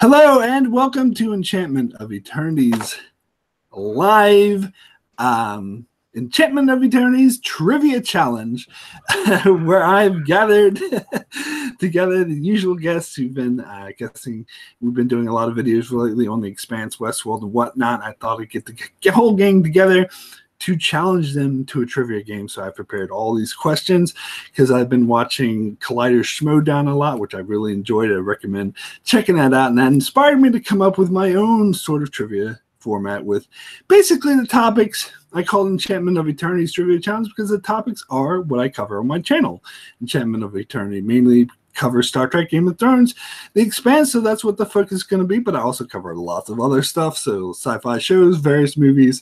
Hello and welcome to Enchantment of Eternity's live Enchantment of Eternity's Trivia Challenge, where I've gathered together the usual guests who've been guessing. We've been doing a lot of videos lately on the Expanse, Westworld, and whatnot. I thought I'd get the whole gang together to challenge them to a trivia game. So I prepared all these questions because I've been watching Collider Schmodown a lot, which I really enjoyed. I recommend checking that out. And that inspired me to come up with my own sort of trivia format with basically the topics I call Enchantment of Eternity's Trivia Challenge, because the topics are what I cover on my channel. Enchantment of Eternity mainly covers Star Trek, Game of Thrones, The Expanse, so that's what the focus is going to be, but I also cover lots of other stuff, so sci-fi shows, various movies,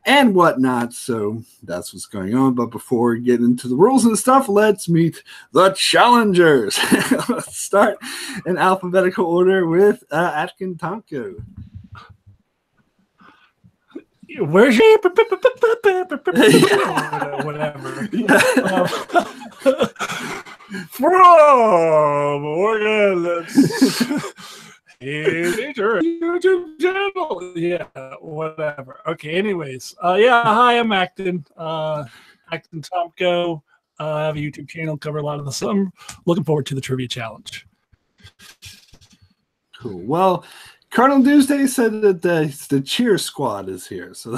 and whatnot. So that's what's going on. But before we get into the rules and stuff, let's meet the challengers. Let's start in alphabetical order with Atkin Tonko. Where's your whatever? From Oregon, YouTube channel. Yeah, whatever. Okay, anyways. Hi, I'm Acton. Acton Tomko. I have a YouTube channel, cover a lot of the stuff. I'm looking forward to the trivia challenge. Cool. Well, Cardinal Doomsday said that the cheer squad is here, so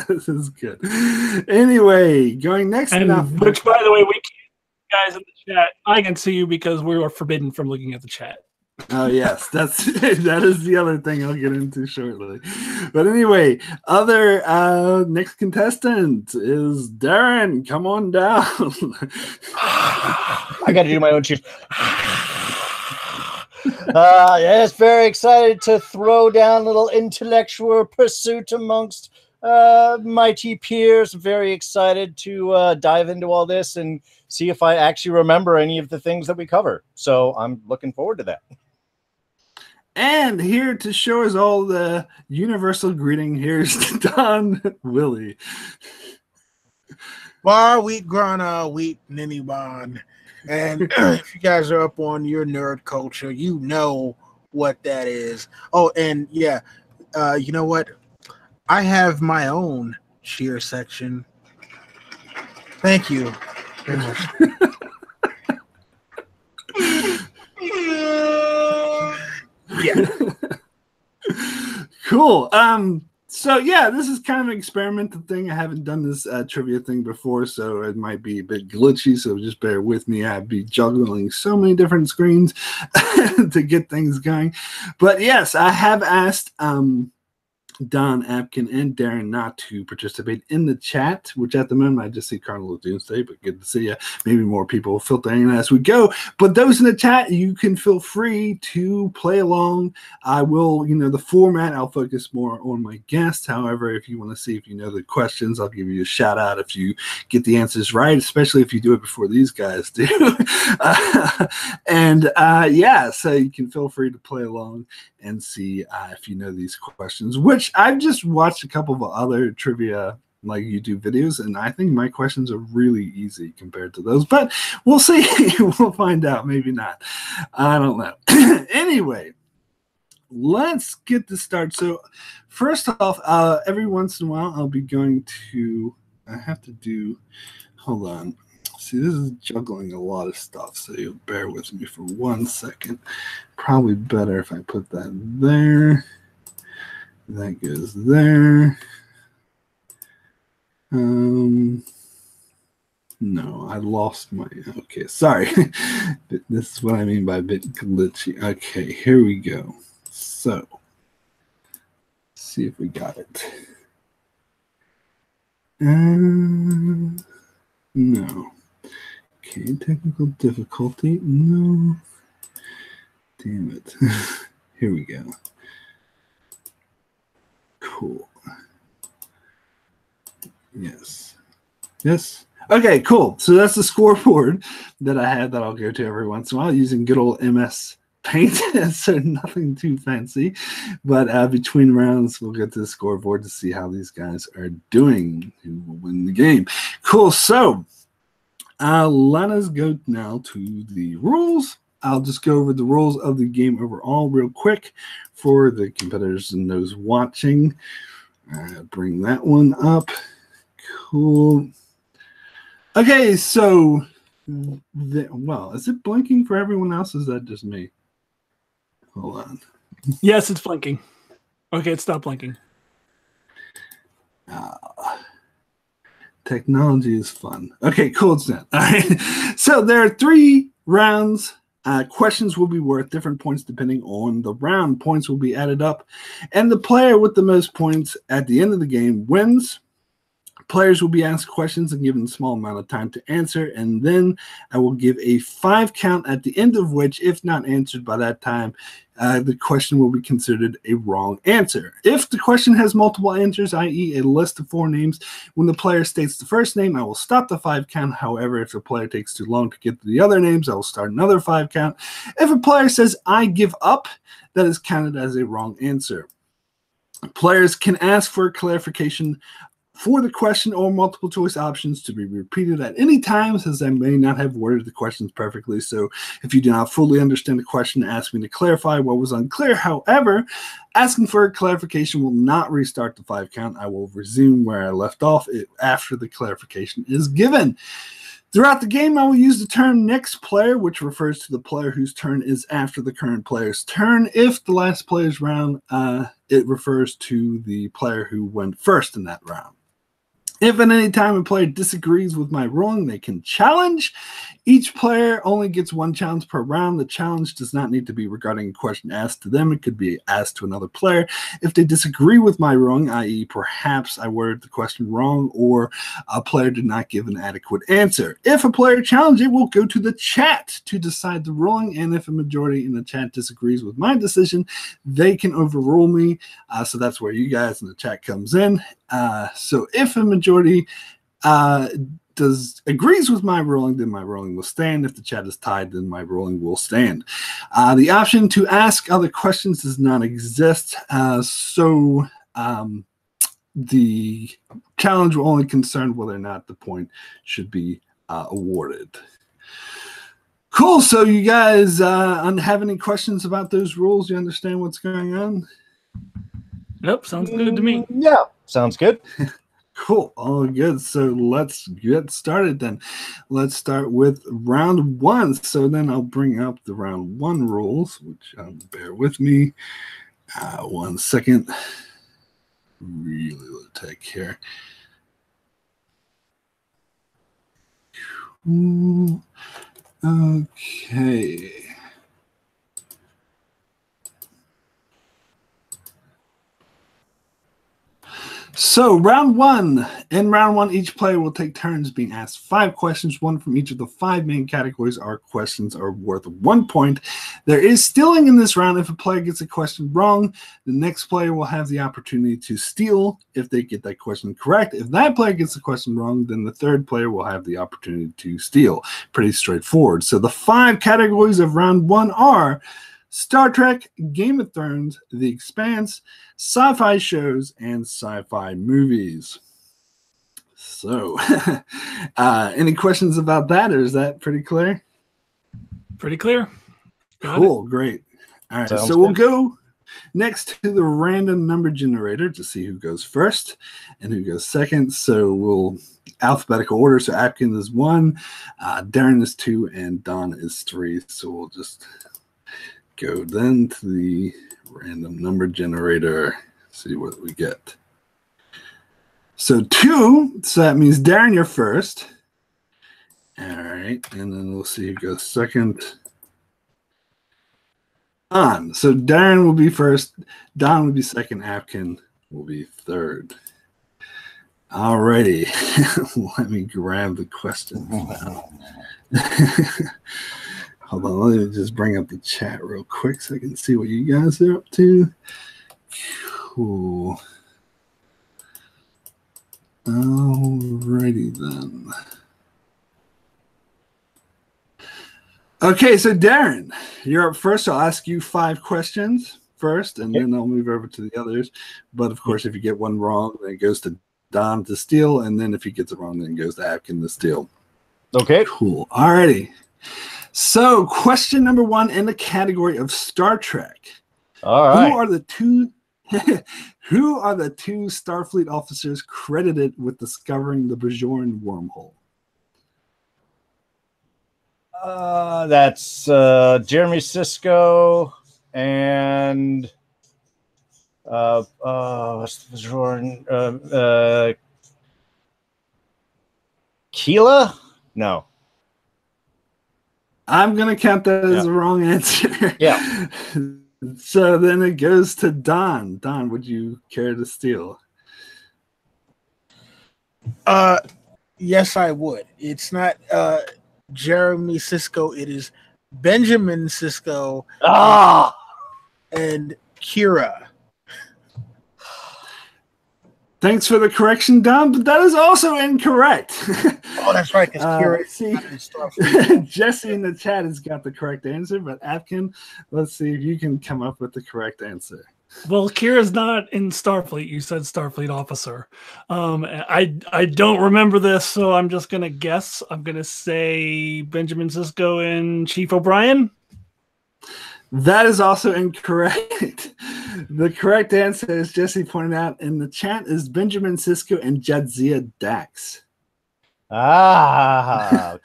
this is good. That going next. And which, by the way, we can't, guys in the chat. I can see you because we are forbidden from looking at the chat. Oh yes, that is the other thing I'll get into shortly. But anyway, other next contestant is Darren. Come on down. I got to do my own cheers. Yes, very excited to throw down a little intellectual pursuit amongst mighty peers. Very excited to dive into all this and see if I actually remember any of the things that we cover. So I'm looking forward to that. And here to show us all the universal greeting, here's Don Willie. Bar wheat grana wheat ninny bon. And if you guys are up on your nerd culture, you know what that is. Oh, and yeah, you know what? I have my own cheer section. Thank you very much. Yeah. Cool. So yeah, this is kind of an experimental thing. I haven't done this trivia thing before, so it might be a bit glitchy, so just bear with me. I'd be juggling so many different screens to get things going. But yes, I have asked Don, Apkin, and Darren not to participate in the chat, which at the moment I just see Cardinal Doomsday, but good to see you. Maybe more people filtering in as we go. But those in the chat, you can feel free to play along. I will, the format, I'll focus more on my guests. However, if you want to see if you know the questions, I'll give you a shout out if you get the answers right, especially if you do it before these guys do. Yeah, so you can feel free to play along and see if you know these questions, which I've just watched a couple of other trivia like YouTube videos, and I think my questions are really easy compared to those, but we'll see. We'll find out. Maybe not. I don't know. Anyway, let's get this started. So first off, every once in a while, I'll be going to, I have to do, hold on. See, this is juggling a lot of stuff, so you'll bear with me for 1 second. Probably better if I put that there. That goes there. No, I lost my, okay, sorry. This is what I mean by a bit glitchy. Okay, here we go. So, let's see if we got it. No. Okay, technical difficulty. No. Damn it. Here we go. Cool. Yes. Yes. Okay, cool. So that's the scoreboard that I had that I'll go to every once in a while using good old MS Paint. So nothing too fancy. But between rounds, we'll get to the scoreboard to see how these guys are doing, who will win the game. Cool. So let us go now to the rules. I'll just go over the rules of the game overall real quick for the competitors and those watching. Bring that one up. Cool. Okay, so, is it blinking for everyone else? Is that just me? Hold on. Yes, it's blinking. Okay, it stopped blinking. Technology is fun. Okay, cool. It's not. All right. So there are 3 rounds. Questions will be worth different points depending on the round. Points will be added up, and the player with the most points at the end of the game wins. Players will be asked questions and given a small amount of time to answer, and then I will give a 5 count at the end of which, if not answered by that time, the question will be considered a wrong answer. If the question has multiple answers, i.e. a list of 4 names, when the player states the first name, I will stop the 5 count. However, if the player takes too long to get to the other names, I will start another 5 count. If a player says, I give up, that is counted as a wrong answer. Players can ask for clarification for the question or multiple choice options to be repeated at any time, since I may not have worded the questions perfectly. So if you do not fully understand the question, ask me to clarify what was unclear. However, asking for a clarification will not restart the 5 count. I will resume where I left off after the clarification is given. Throughout the game, I will use the term next player, which refers to the player whose turn is after the current player's turn. If the last player's round, it refers to the player who went first in that round. If at any time a player disagrees with my ruling, they can challenge. Each player only gets 1 challenge per round. The challenge does not need to be regarding a question asked to them. It could be asked to another player. If they disagree with my ruling, i.e. perhaps I worded the question wrong or a player did not give an adequate answer. If a player challenges, it will go to the chat to decide the ruling, and if a majority in the chat disagrees with my decision, they can overrule me. So that's where you guys in the chat comes in. So if a majority agrees with my ruling, then my ruling will stand. If the chat is tied, then my ruling will stand. The option to ask other questions does not exist. So the challenge will only concern whether or not the point should be awarded. Cool. So you guys have any questions about those rules? You understand what's going on? Nope. Sounds good to me. Yeah, sounds good. Cool. All good. So let's get started then. Let's start with round 1. So then I'll bring up the round 1 rules, which bear with me 1 second. Really low tech here. Okay. So round 1. In round 1, each player will take turns being asked 5 questions. 1 from each of the 5 main categories. Our questions are worth 1 point. There is stealing in this round. If a player gets a question wrong, the next player will have the opportunity to steal if they get that question correct. If that player gets the question wrong, then the third player will have the opportunity to steal. Pretty straightforward. So the 5 categories of round 1 are Star Trek, Game of Thrones, The Expanse, Sci-Fi Shows, and Sci-Fi Movies. So, any questions about that, or is that pretty clear? Pretty clear. Cool, great. All right, so we'll go next to the random number generator to see who goes first and who goes second. So we'll alphabetical order. So Apkin is 1, Darren is 2, and Don is 3. So we'll just go then to the random number generator, see what we get. So 2, so that means Darren, you're first. All right, and then we'll see who goes second. Don. So Darren will be first, Don will be second, Apkin will be third. All righty, let me grab the questions now. Hold on, let me just bring up the chat real quick so I can see what you guys are up to. Cool. Alrighty then. Okay, so Darren, you're up first. I'll ask you 5 questions first, and then I'll move over to the others. But of course, if you get one wrong, then it goes to Don to steal, and then if he gets it wrong, then it goes to Apkin to steal. Okay. Cool. Alrighty. So, question number 1 in the category of Star Trek. All right. Who are the two Starfleet officers credited with discovering the Bajorn wormhole? That's Jeremy Sisko and what's the Bajorn? Keela? No. I'm going to count that as a wrong answer. Yeah. So then it goes to Don. Don, would you care to steal? Yes, I would. It's not Jeremy Sisko. It is Benjamin Sisko and Kira. Thanks for the correction, Don, but that is also incorrect. Oh, that's right. Because Kira Jesse in the chat has got the correct answer, but Atkin, let's see if you can come up with the correct answer. Well, Kira's not in Starfleet. You said Starfleet officer. I don't remember this, so I'm just gonna guess. I'm gonna say Benjamin Sisko and Chief O'Brien. That is also incorrect. The correct answer, as Jesse pointed out in the chat, is Benjamin Sisko and Jadzia Dax. Dax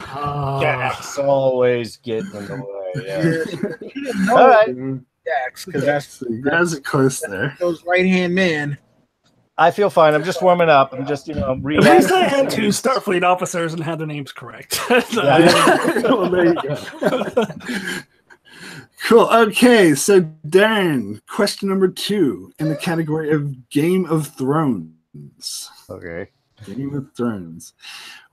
always getting in the way. Yeah. All right. Dax, because that's close there. Those right-hand man. I feel fine. I'm just warming up. I'm just, At least I had 2 Starfleet officers and had their names correct. Well, there you go. Cool. Okay, so Darren, question number 2 in the category of Game of Thrones. Okay. Game of Thrones.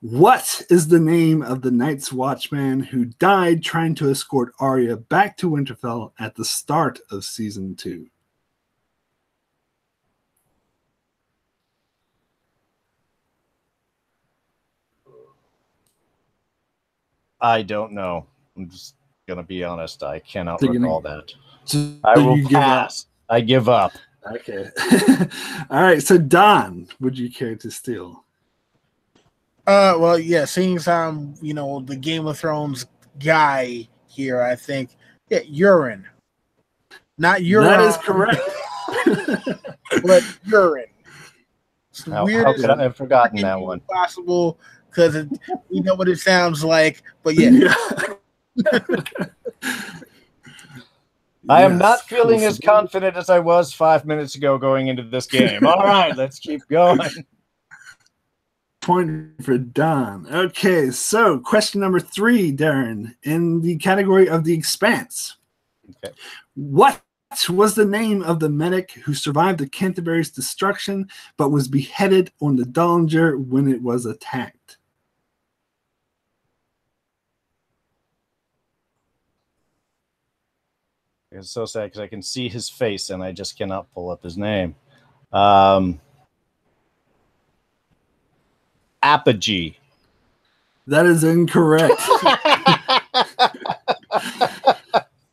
What is the name of the Night's Watchman who died trying to escort Aria back to Winterfell at the start of season 2? I don't know. I'm just going to be honest. I cannot recall that. So I will pass. I give up. Okay. All right. So, Don, would you care to steal? Well, yeah, seeing as I'm, the Game of Thrones guy here, I think, urine. Not urine. That is correct. But urine. How could I have forgotten that one? Possible, because we know what it sounds like, but yeah. I am not feeling as confident as I was 5 minutes ago going into this game. All right, let's keep going. Point for Don. Okay, so question number 3, Darren, in the category of The Expanse. Okay. What was the name of the medic who survived the Canterbury's destruction but was beheaded on the Dollinger when it was attacked? It's so sad because I can see his face and I just cannot pull up his name. Apogee. That is incorrect.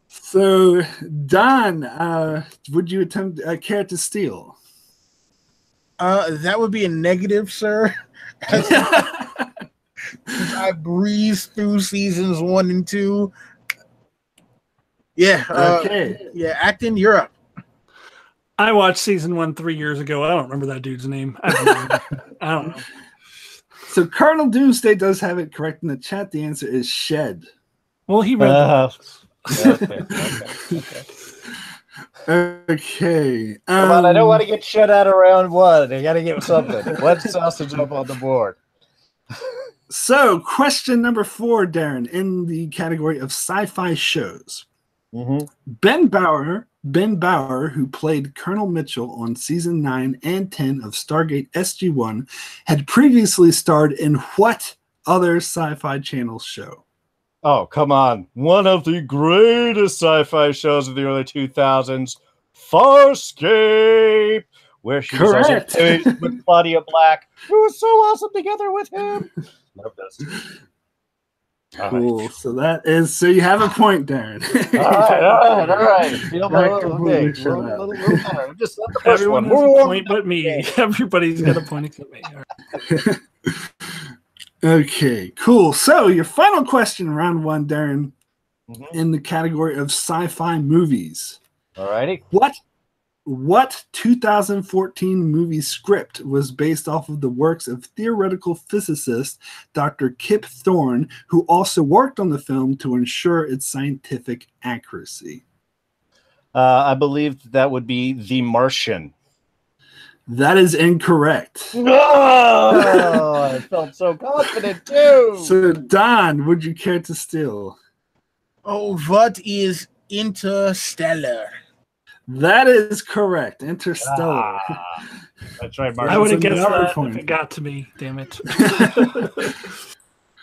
So, Don, would you attempt care to steal? That would be a negative, sir. I breezed through seasons 1 and 2. Yeah. Okay. Yeah, Acton, you're up. I watched season 1 3 years ago. I don't remember that dude's name. I don't know. So Cardinal Doomsday does have it correct in the chat. The answer is Shed. Well, he read Okay. Come on, I don't want to get shut out of round 1. I got to get something. Let's sausage up on the board. So question number 4, Darren, in the category of sci-fi shows. Mm-hmm. Ben Bauer, who played Colonel Mitchell on season 9 and 10 of Stargate SG-1, had previously starred in what other Sci-Fi Channel show? Oh, come on. One of the greatest sci-fi shows of the early 2000s, Farscape, where she was also with Claudia Black, who was so awesome together with him. Love this. Cool. Right. So you have a point, Darren. all right. Feel my little thing. Just let the first Everyone has a point but me. Everybody's got a point except me. Okay, cool. So your final question, round 1, Darren. in the category of sci-fi movies. All righty. What 2014 movie script was based off of the works of theoretical physicist Dr. Kip Thorne, who also worked on the film to ensure its scientific accuracy? I believe that would be The Martian. That is incorrect. Oh, I felt so confident too. So, Don, would you care to steal? Oh, what is Interstellar? That is correct. Interstellar. That's right, I would have That's guessed another that point. if it got to me. Damn it.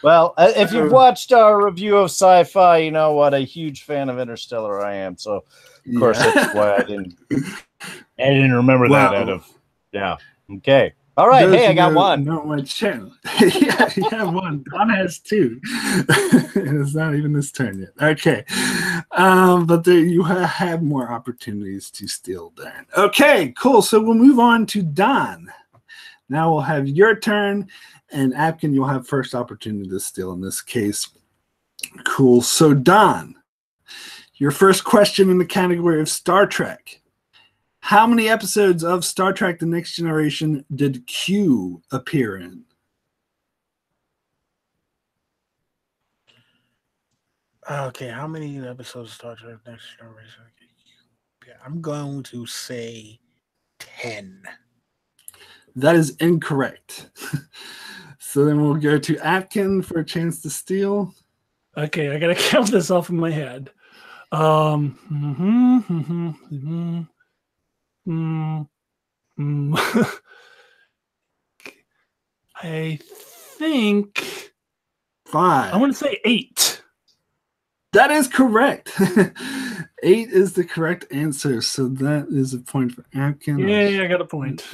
Well, if you've watched our review of sci-fi, you know what a huge fan of Interstellar I am. So, of course, that's why I didn't remember that out of. Yeah. Okay. All right. Those Hey, I got who one. know my channel. Yeah, you have one. Don has two. It's not even his turn yet. Okay. But there you have more opportunities to steal, Darren. Okay, cool. So we'll move on to Don. Now we'll have your turn, and Apkin, you'll have first opportunity to steal in this case. Cool. So, Don, your first question in the category of Star Trek. How many episodes of Star Trek The Next Generation did Q appear in? Okay, how many episodes of Star Trek Next Generation? Okay, I'm going to say 10. That is incorrect. So then we'll go to Atkin for a chance to steal. Okay, I gotta count this off in my head. I think 5. I want to say 8. That is correct. 8 is the correct answer. So that is a point for Atkin. Yeah, I got a point.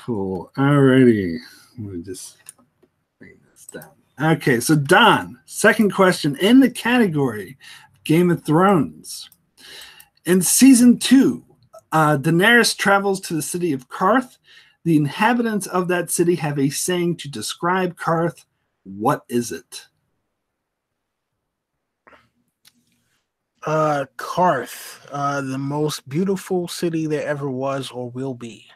Cool. Alrighty. Let me just bring this down. Okay, so Don, second question in the category Game of Thrones. In season 2, Daenerys travels to the city of Karth. The inhabitants of that city have a saying to describe Karth. What is it? Karth, the most beautiful city there ever was or will be.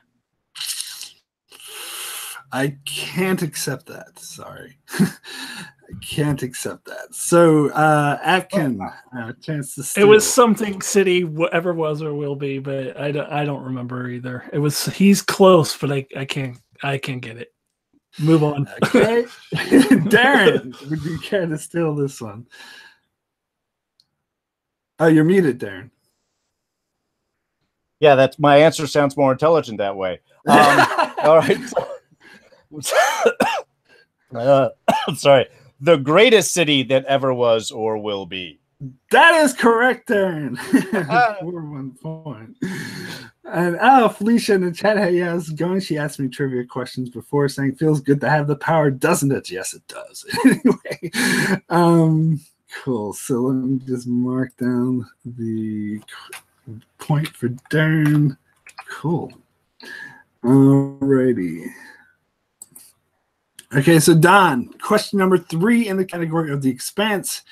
I can't accept that. Sorry. I can't accept that. So, Atkin, chance to steal. It was something city, whatever was or will be, but I don't remember either. It was he's close, but I can't get it. Move on. Okay. Darren, would you care to steal this one? Oh, you're muted, Darren. Yeah, that's my answer. Sounds more intelligent that way. All right. Sorry. The greatest city that ever was or will be. That is correct, Darren. For 1 point. And Felicia in the chat, hey, how's it going? She asked me trivia questions before, saying, feels good to have the power, doesn't it? Yes, it does. Anyway, cool. So let me just mark down the point for Darren. Cool. Alrighty. Okay, so Don, question number 3 in the category of The Expanse.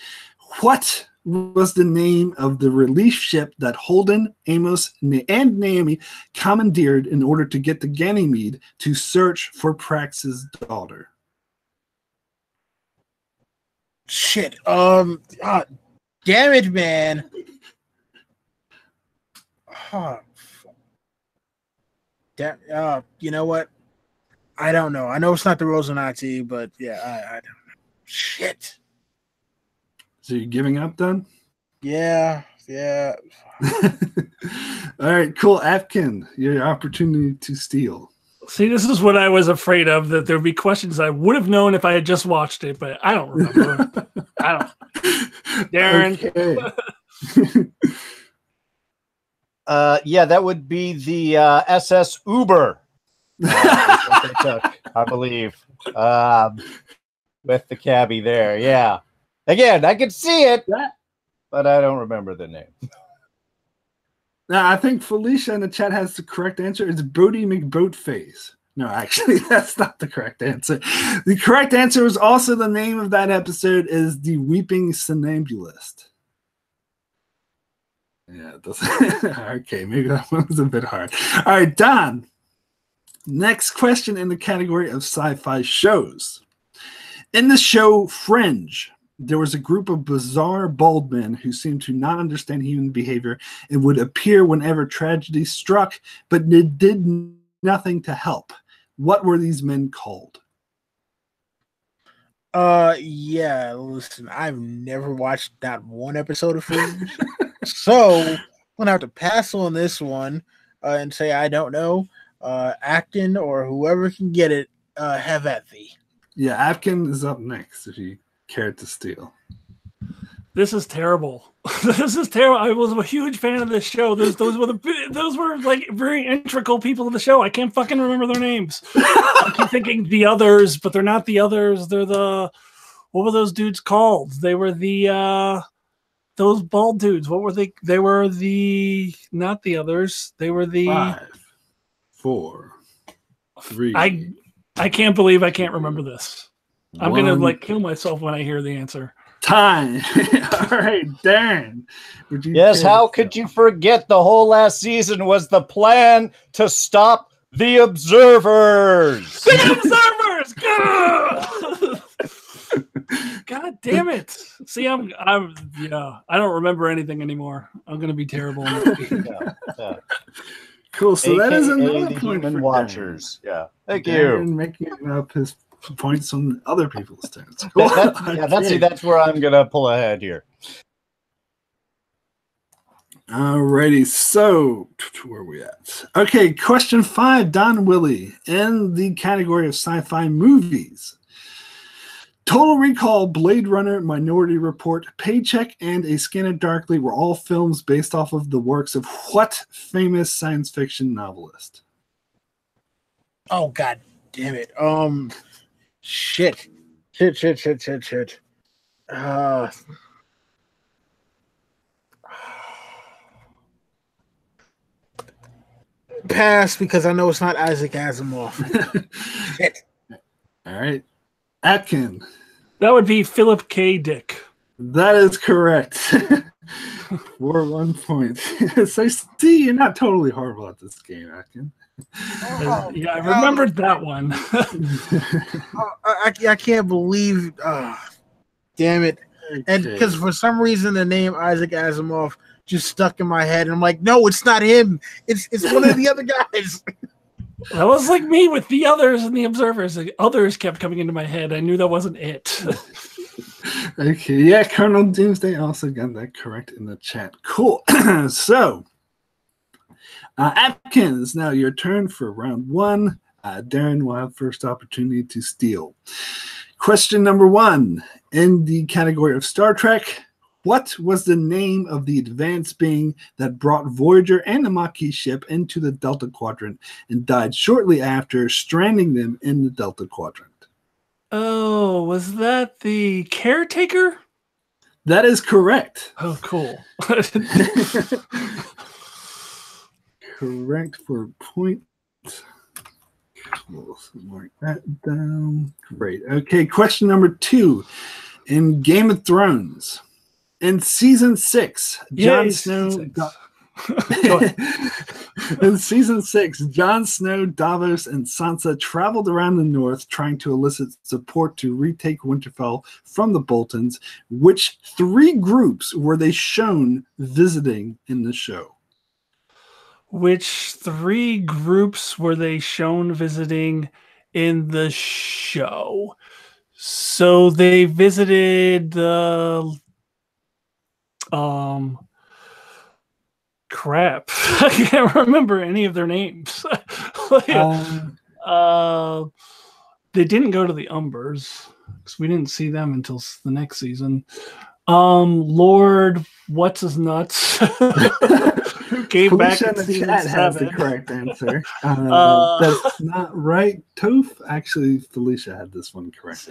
What was the name of the relief ship that Holden, Amos, and Naomi commandeered in order to get to Ganymede to search for Prax's daughter? Shit. Damn it, man. You know what? I don't know. I know it's not the Rosanati, but yeah, I don't know. Shit. So you're giving up then? Yeah. All right, cool. Afkin, your opportunity to steal. See, this is what I was afraid of, that there'd be questions I would have known if I had just watched it, but I don't remember. I don't. Darren. Okay. Yeah, that would be the SS Uber. What they took, I believe, with the cabbie there. Yeah. Again, I could see it, but I don't remember the name. Now, I think Felicia in the chat has the correct answer. It's Brody McBoatface. No, actually, that's not the correct answer. The correct answer is also the name of that episode is The Weeping Somnambulist. Yeah, it doesn't. Okay, maybe that one was a bit hard. All right, Don. Next question in the category of sci-fi shows. In the show Fringe, there was a group of bizarre bald men who seemed to not understand human behavior and would appear whenever tragedy struck, but did nothing to help. What were these men called? Yeah, listen, I've never watched that one episode of Fringe. So I'm gonna have to pass on this one and say I don't know. Acton or whoever can get it, have at thee. Yeah, Atkin is up next if you care to steal. This is terrible. This is terrible. I was a huge fan of this show. Those were like very integral people of the show. I can't fucking remember their names. I keep thinking the others, but they're not the others. They're the what were those dudes called? They were the those bald dudes. What were they? They were the not the others. They were the 5, 4, 3. I can't believe I can't remember this. I'm gonna 1. like kill myself when I hear the answer. Time. All right, Darren. Yes, how could you forget the whole last season was the plan to stop the observers? The observers! God damn it. See, I'm yeah, I don't remember anything anymore. I'm gonna be terrible. Yeah. Cool. So AKA that is another the point Human for Watchers. Yeah. Thank Darren you. making up his points on other people's turns. Cool. That's where I'm gonna pull ahead here. Alrighty, so where are we at? Okay, question 5, Don Willie, in the category of sci-fi movies. Total Recall, Blade Runner, Minority Report, Paycheck, and A Scanner Darkly were all films based off of the works of what famous science fiction novelist? Oh god damn it. Shit. Pass because I know it's not Isaac Asimov. Shit. All right. Atkin. That would be Philip K. Dick. That is correct. For 1 point. So see, you're not totally horrible at this game, Atkin. Yeah, I remembered that one. I can't believe. Damn it! And because for some reason the name Isaac Asimov just stuck in my head, and I'm like, no, it's not him. It's one of the other guys. That was like me with the others and the observers. The others kept coming into my head. I knew that wasn't it. Okay, yeah, Colonel Doomsday also got that correct in the chat. Cool. So, Atkins, now your turn for round 1. Darren will have first opportunity to steal. Question number 1. In the category of Star Trek, what was the name of the advanced being that brought Voyager and the Mccoy ship into the Delta Quadrant and died shortly after, stranding them in the Delta Quadrant? Oh, was that the Caretaker? That is correct. Oh, cool. Correct for a point. We'll mark that down. Great. Okay, question number 2. In Game of Thrones, in season 6, Jon Snow. In season 6, Jon Snow, Davos, and Sansa traveled around the north trying to elicit support to retake Winterfell from the Boltons. Which 3 groups were they shown visiting in the show? Which 3 groups were they shown visiting in the show? So they visited the crap. I can't remember any of their names. They didn't go to the Umbers because we didn't see them until the next season. Lord, what's his nuts? Who came back in the chat has the correct answer. That's not right, Toph. Actually, Felicia had this one correct.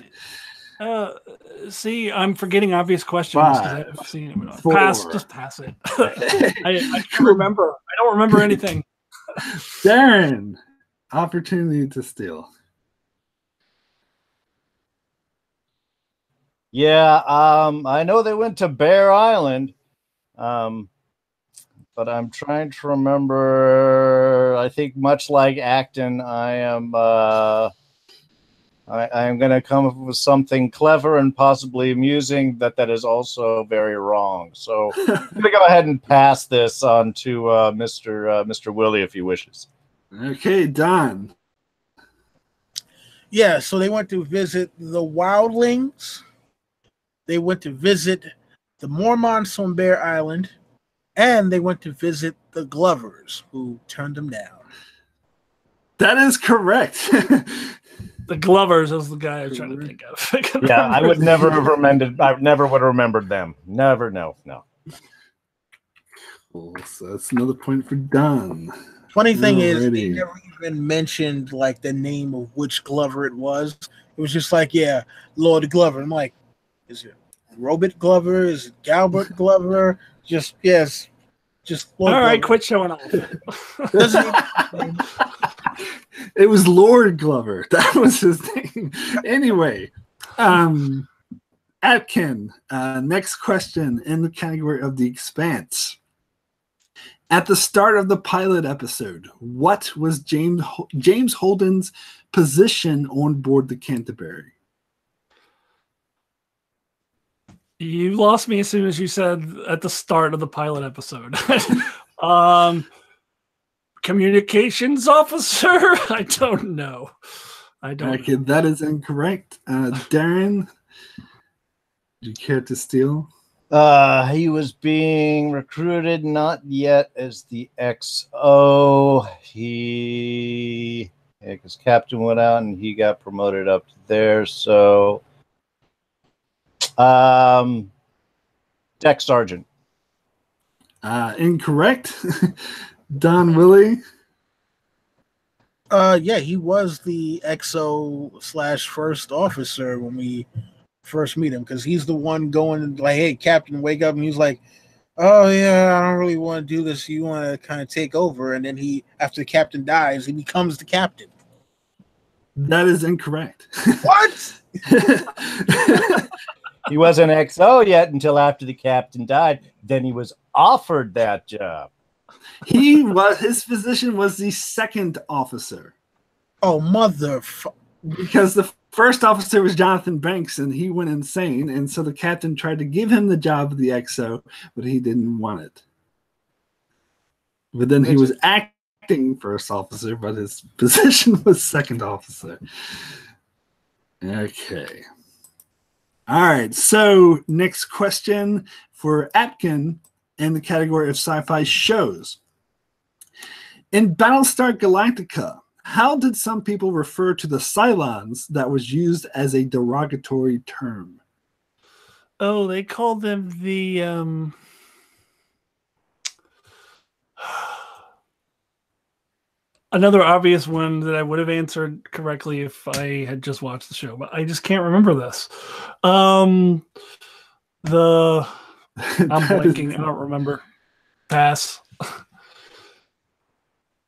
See, I'm forgetting obvious questions because I've seen it. 4. Just pass it. I can't remember. I don't remember anything. Darren. Opportunity to steal. Yeah, I know they went to Bear Island, but I'm trying to remember. I think much like Acton, I am going to come up with something clever and possibly amusing that is also very wrong. So I'm going to go ahead and pass this on to Mr. Willie if he wishes. Okay, Don. Yeah, so they went to visit the wildlings. They went to visit the Mormonts on Bear Island, and they went to visit the Glovers, who turned them down. That is correct. The Glovers is the guy I'm trying to think of. Yeah, I would never have remembered. I never would have remembered them. Never, no. Cool. So that's another point for Don. Funny thing is, Alrighty. they never even mentioned like the name of which Glover it was. It was just like, yeah, Lord Glover. I'm like, is it Robert Glover? Is it Galbert Glover? Just yes, just Lord All right, Glover. quit showing off. It was Lord Glover. That was his name. Anyway, Atkin, next question in the category of the Expanse. At the start of the pilot episode, what was James Holden's position on board the Canterbury? You lost me as soon as you said at the start of the pilot episode. Communications officer? I don't know. Okay, that is incorrect. Darren, do you care to steal? He was being recruited, not yet as the XO. Because Captain went out and he got promoted up to there. So, Deck Sergeant. Incorrect. Don Willie. Yeah, he was the XO / first officer when we first meet him, because he's the one going like, hey, Captain, wake up. And he's like, oh yeah, I don't really want to do this. You want to kind of take over. And then he, after the captain dies, he becomes the captain. That is incorrect. What? He wasn't XO yet until after the captain died. Then he was offered that job. His position was the second officer. Oh, Because the first officer was Jonathan Banks, and he went insane, and so the captain tried to give him the job of the XO, but he didn't want it. But then he was acting first officer, but his position was second officer. Okay. All right, so next question for Atkin in the category of sci-fi shows. In Battlestar Galactica, how did some people refer to the Cylons that was used as a derogatory term? Oh, they called them the another obvious one that I would have answered correctly if I had just watched the show, but I just can't remember this. I'm blanking. I don't remember. Pass.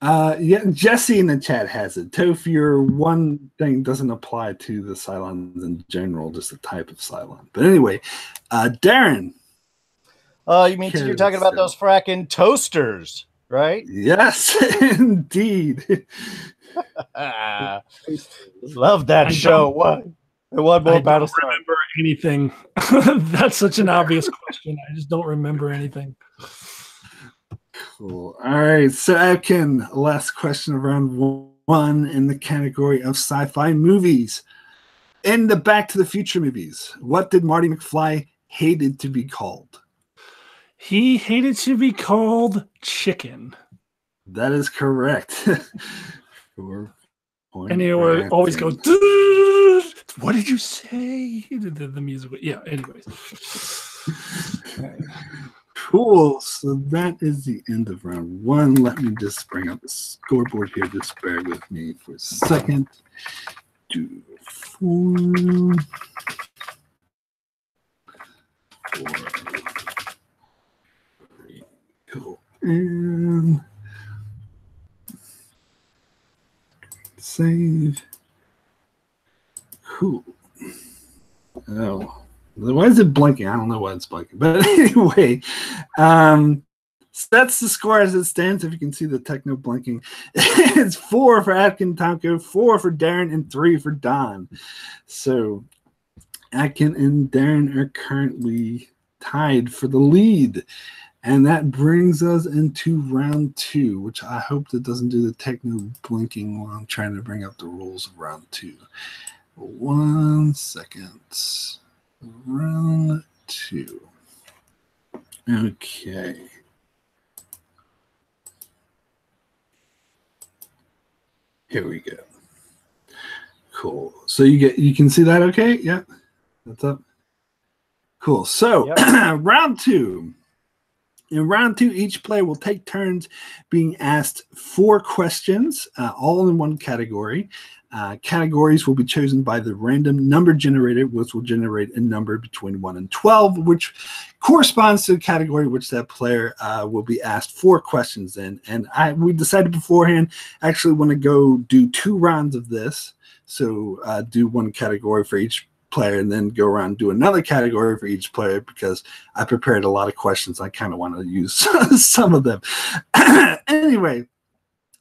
Yeah, Jesse in the chat has it. Toph, your one thing doesn't apply to the Cylons in general, just a type of Cylon. But anyway, Darren. You mean you're talking about those fracking toasters, right? Yes, indeed. Love that show. What? One more I don't Battlestar. remember anything. That's such an obvious question. I just don't remember anything. Cool. All right, so Atkin, last question of round one in the category of sci-fi movies. In the Back to the Future movies, what did Marty McFly hated to be called? He hated to be called chicken. That is correct. And he always goes, what did you say? The music. Yeah, anyways. Cool. So that is the end of round one. Let me just bring up the scoreboard here. Just bear with me for a second. 2, 4, 4, 3. Cool. And save. Cool. Oh, why is it blinking? I don't know why it's blinking. But anyway, so that's the score as it stands. If you can see the techno blinking, it's 4 for Atkin Tomko, 4 for Darren, and 3 for Don. So Atkin and Darren are currently tied for the lead. And that brings us into round 2, which I hope that doesn't do the techno blinking while I'm trying to bring up the rules of round 2. 1 second. Round 2. Okay. Here we go. Cool. So you can see that okay? Yeah. That's up. Cool. So yep. Round 2. In round 2, each player will take turns being asked 4 questions, all in one category. Categories will be chosen by the random number generator, which will generate a number between 1 and 12, which corresponds to the category which that player will be asked 4 questions in. And we decided beforehand, actually want to go do 2 rounds of this. So do one category for each player and then go around and do another category for each player because I prepared a lot of questions. I kind of want to use some of them. Anyway,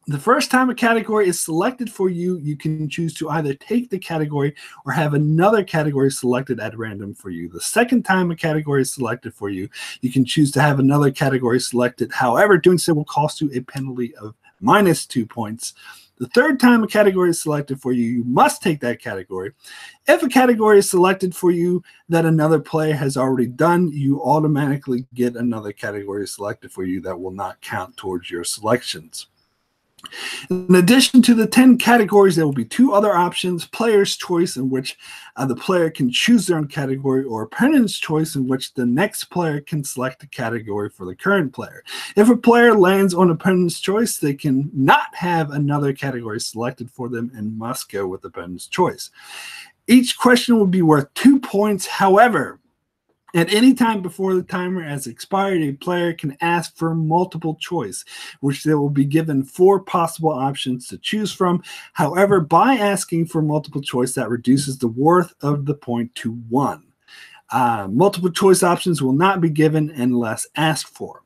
the first time a category is selected for you, you can choose to either take the category or have another category selected at random for you. The second time a category is selected for you, you can choose to have another category selected. However, doing so will cost you a penalty of -2 points. The third time a category is selected for you, you must take that category. If a category is selected for you that another player has already done, you automatically get another category selected for you that will not count towards your selections. In addition to the 10 categories, there will be 2 other options: player's choice, in which the player can choose their own category, or opponent's choice, in which the next player can select a category for the current player. If a player lands on opponent's choice, they can not have another category selected for them and must go with opponent's choice. Each question will be worth 2 points. However, at any time before the timer has expired, a player can ask for multiple choice, which they will be given 4 possible options to choose from. However, by asking for multiple choice, that reduces the worth of the point to 1. Multiple choice options will not be given unless asked for.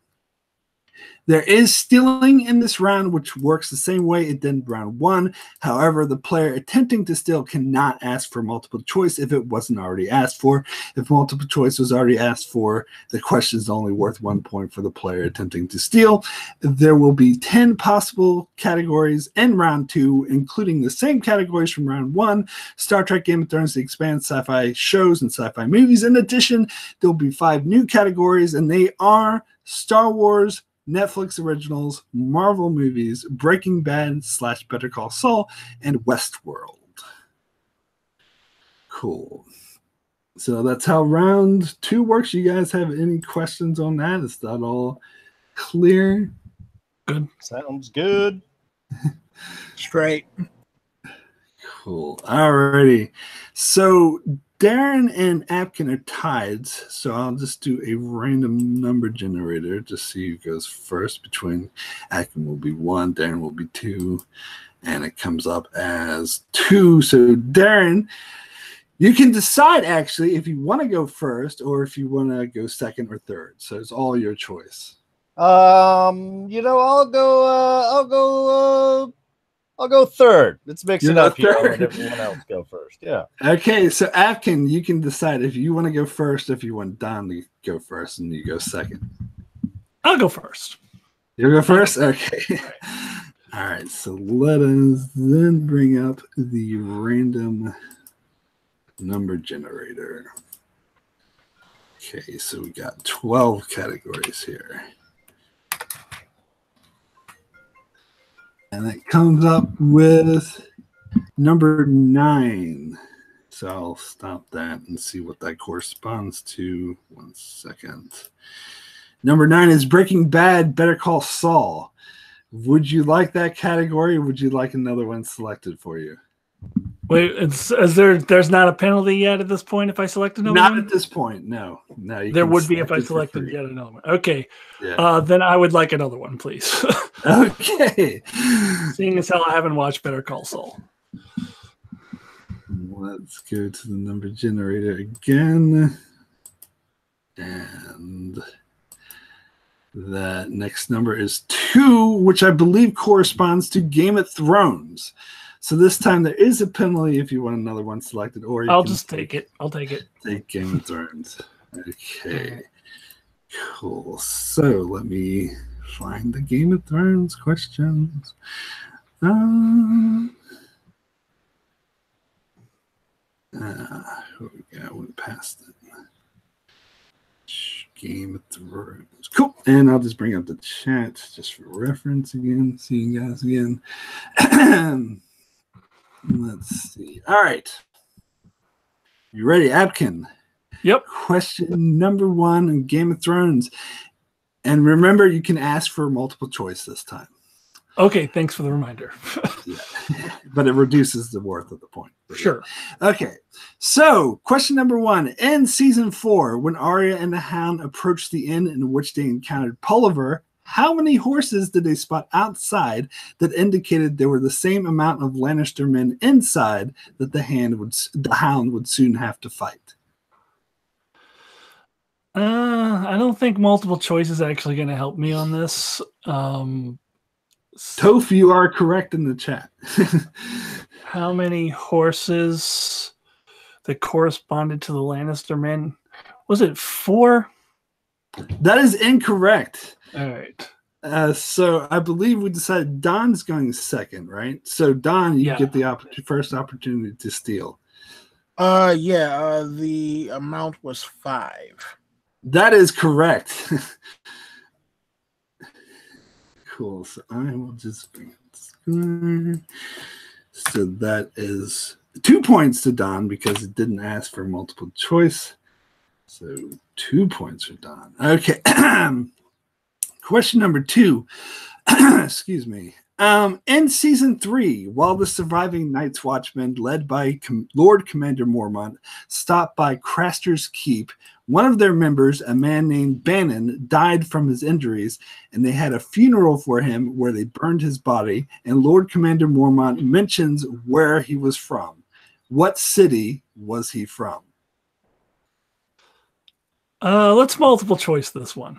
There is stealing in this round, which works the same way it did in round 1. However, the player attempting to steal cannot ask for multiple choice if it wasn't already asked for. If multiple choice was already asked for, the question is only worth 1 point for the player attempting to steal. There will be 10 possible categories in round 2, including the same categories from round 1: Star Trek, Game of Thrones, The Expanse, sci-fi shows, and sci-fi movies. In addition, there will be 5 new categories, and they are Star Wars, Netflix originals, Marvel movies, Breaking Bad / Better Call Saul, and Westworld. Cool. So that's how round 2 works. You guys have any questions on that? Is that all clear? Good. Sounds good. Straight. Cool. Alrighty. So Darren and Apkin are tied, so I'll just do a random number generator to see who goes first. Between Apkin will be 1, Darren will be 2, and it comes up as 2. So Darren, you can decide actually if you want to go first or if you want to go second or third. So it's all your choice. I'll go third. Let's mix it up here. Third. I'll let everyone else go first. Yeah. Okay, so Apkin, you can decide if you want to go first, if you want Don to go first, and you go second. I'll go first. You'll go first? Okay. All right, so let us then bring up the random number generator. Okay, so we got 12 categories here. And it comes up with number 9. So I'll stop that and see what that corresponds to. 1 second. Number 9 is Breaking Bad, Better Call Saul. Would you like that category, or would you like another one selected for you? Wait, there's not a penalty yet at this point if I select another one? Not at this point, no. There would be if I selected yet another one. Okay. Yeah. Then I would like another one, please. Okay. Seeing as how I haven't watched Better Call Saul. Let's go to the number generator again. And that next number is 2, which I believe corresponds to Game of Thrones. So this time there is a penalty if you want another one selected, or I'll just take it. I'll take it. Take Game of Thrones. Okay. Cool. So let me find the Game of Thrones questions. Here we go. I went past it. Game of Thrones. Cool. And I'll just bring up the chat just for reference again. See you guys again. Let's see. All right. You ready, Abkin? Yep. Question number 1 in Game of Thrones. And remember, you can ask for multiple choice this time. Okay, thanks for the reminder. Yeah. But it reduces the worth of the point. Sure. Okay. So, question number 1. In season 4, when Aria and the Hound approached the inn in which they encountered Pulliver, how many horses did they spot outside that indicated there were the same amount of Lannister men inside that the Hound would soon have to fight? I don't think multiple choice is actually going to help me on this. Toph, you are correct in the chat. How many horses that corresponded to the Lannister men? Was it 4? That is incorrect. All right. So I believe we decided Don's going second, right? So Don, you get the first opportunity to steal. The amount was 5. That is correct. Cool. So I will just bring it. So that is 2 points to Don because it didn't ask for multiple choice. So 2 points for Don. Okay. Question number 2. Excuse me. In season 3, while the surviving Night's Watchmen, led by Lord Commander Mormont, stopped by Craster's Keep, one of their members, a man named Bannon, died from his injuries, and they had a funeral for him where they burned his body, and Lord Commander Mormont mentions where he was from. What city was he from? Let's multiple choice this one.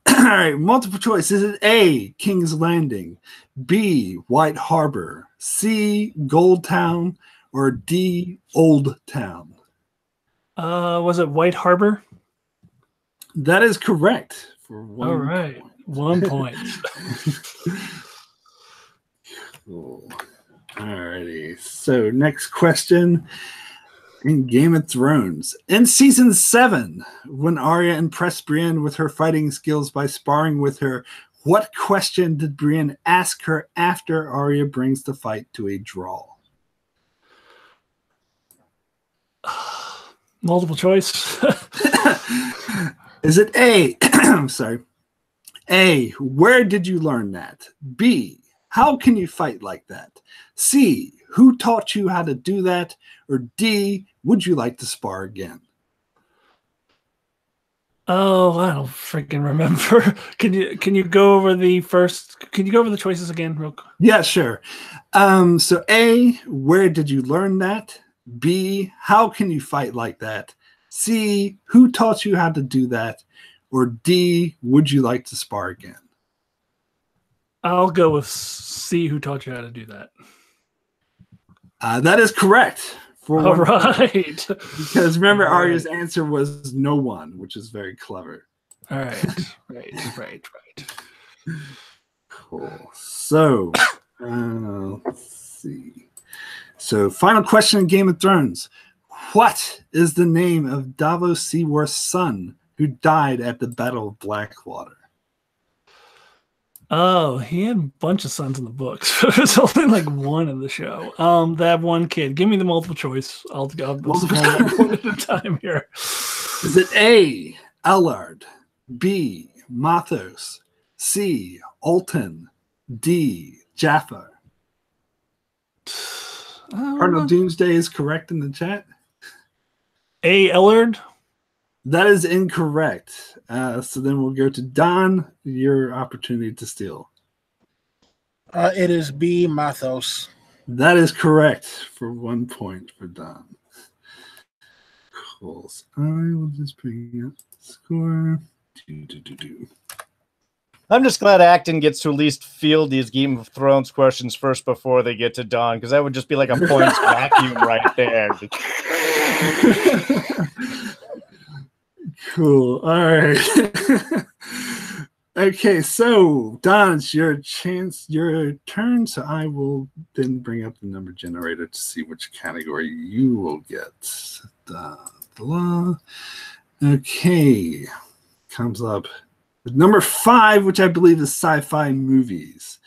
All right, multiple choice. Is it A, King's Landing, B, White Harbor, C, Gold Town, or D, Old Town? Was it White Harbor? That is correct. For 1 All right, point. 1 point. Cool. All righty. So next question. In Game of Thrones. In season 7, when Aria impressed Brienne with her fighting skills by sparring with her, what question did Brienne ask her after Aria brings the fight to a draw? Multiple choice. Is it A? I'm sorry. A, where did you learn that? B, how can you fight like that? C, who taught you how to do that? Or D, would you like to spar again? Oh, I don't freaking remember. Can you go over the first? Can you go over the choices again, real quick? Yeah, sure. So A, where did you learn that? B, how can you fight like that? C, who taught you how to do that? Or D, would you like to spar again? I'll go with C, who taught you how to do that. That is correct. All right. Because remember, Arya's answer was no one, which is very clever. All right. Right. Cool. So, let's see. So, final question in Game of Thrones. What is the name of Davos Seaworth's son who died at the Battle of Blackwater? Oh, he had a bunch of sons in the books. There's only like one in the show. That one kid. Give me the multiple choice. I'll go one at a time here. Is it A, Ellard, B, Mathos, C, Alton, D, Jaffa? Cardinal Doomsday is correct in the chat. A, Ellard? That is incorrect. So then we'll go to Don, your opportunity to steal. It is B, Mathos. That is correct for 1 point for Don. Cool. So I will just bring up the score. I'm just glad Acton gets to at least field these Game of Thrones questions first before they get to Don, because that would just be like a points vacuum right there. Cool. All right. Okay, so Don, it's your turn. So I will then bring up the number generator to see which category you will get. Okay, comes up with number 5, which I believe is sci-fi movies.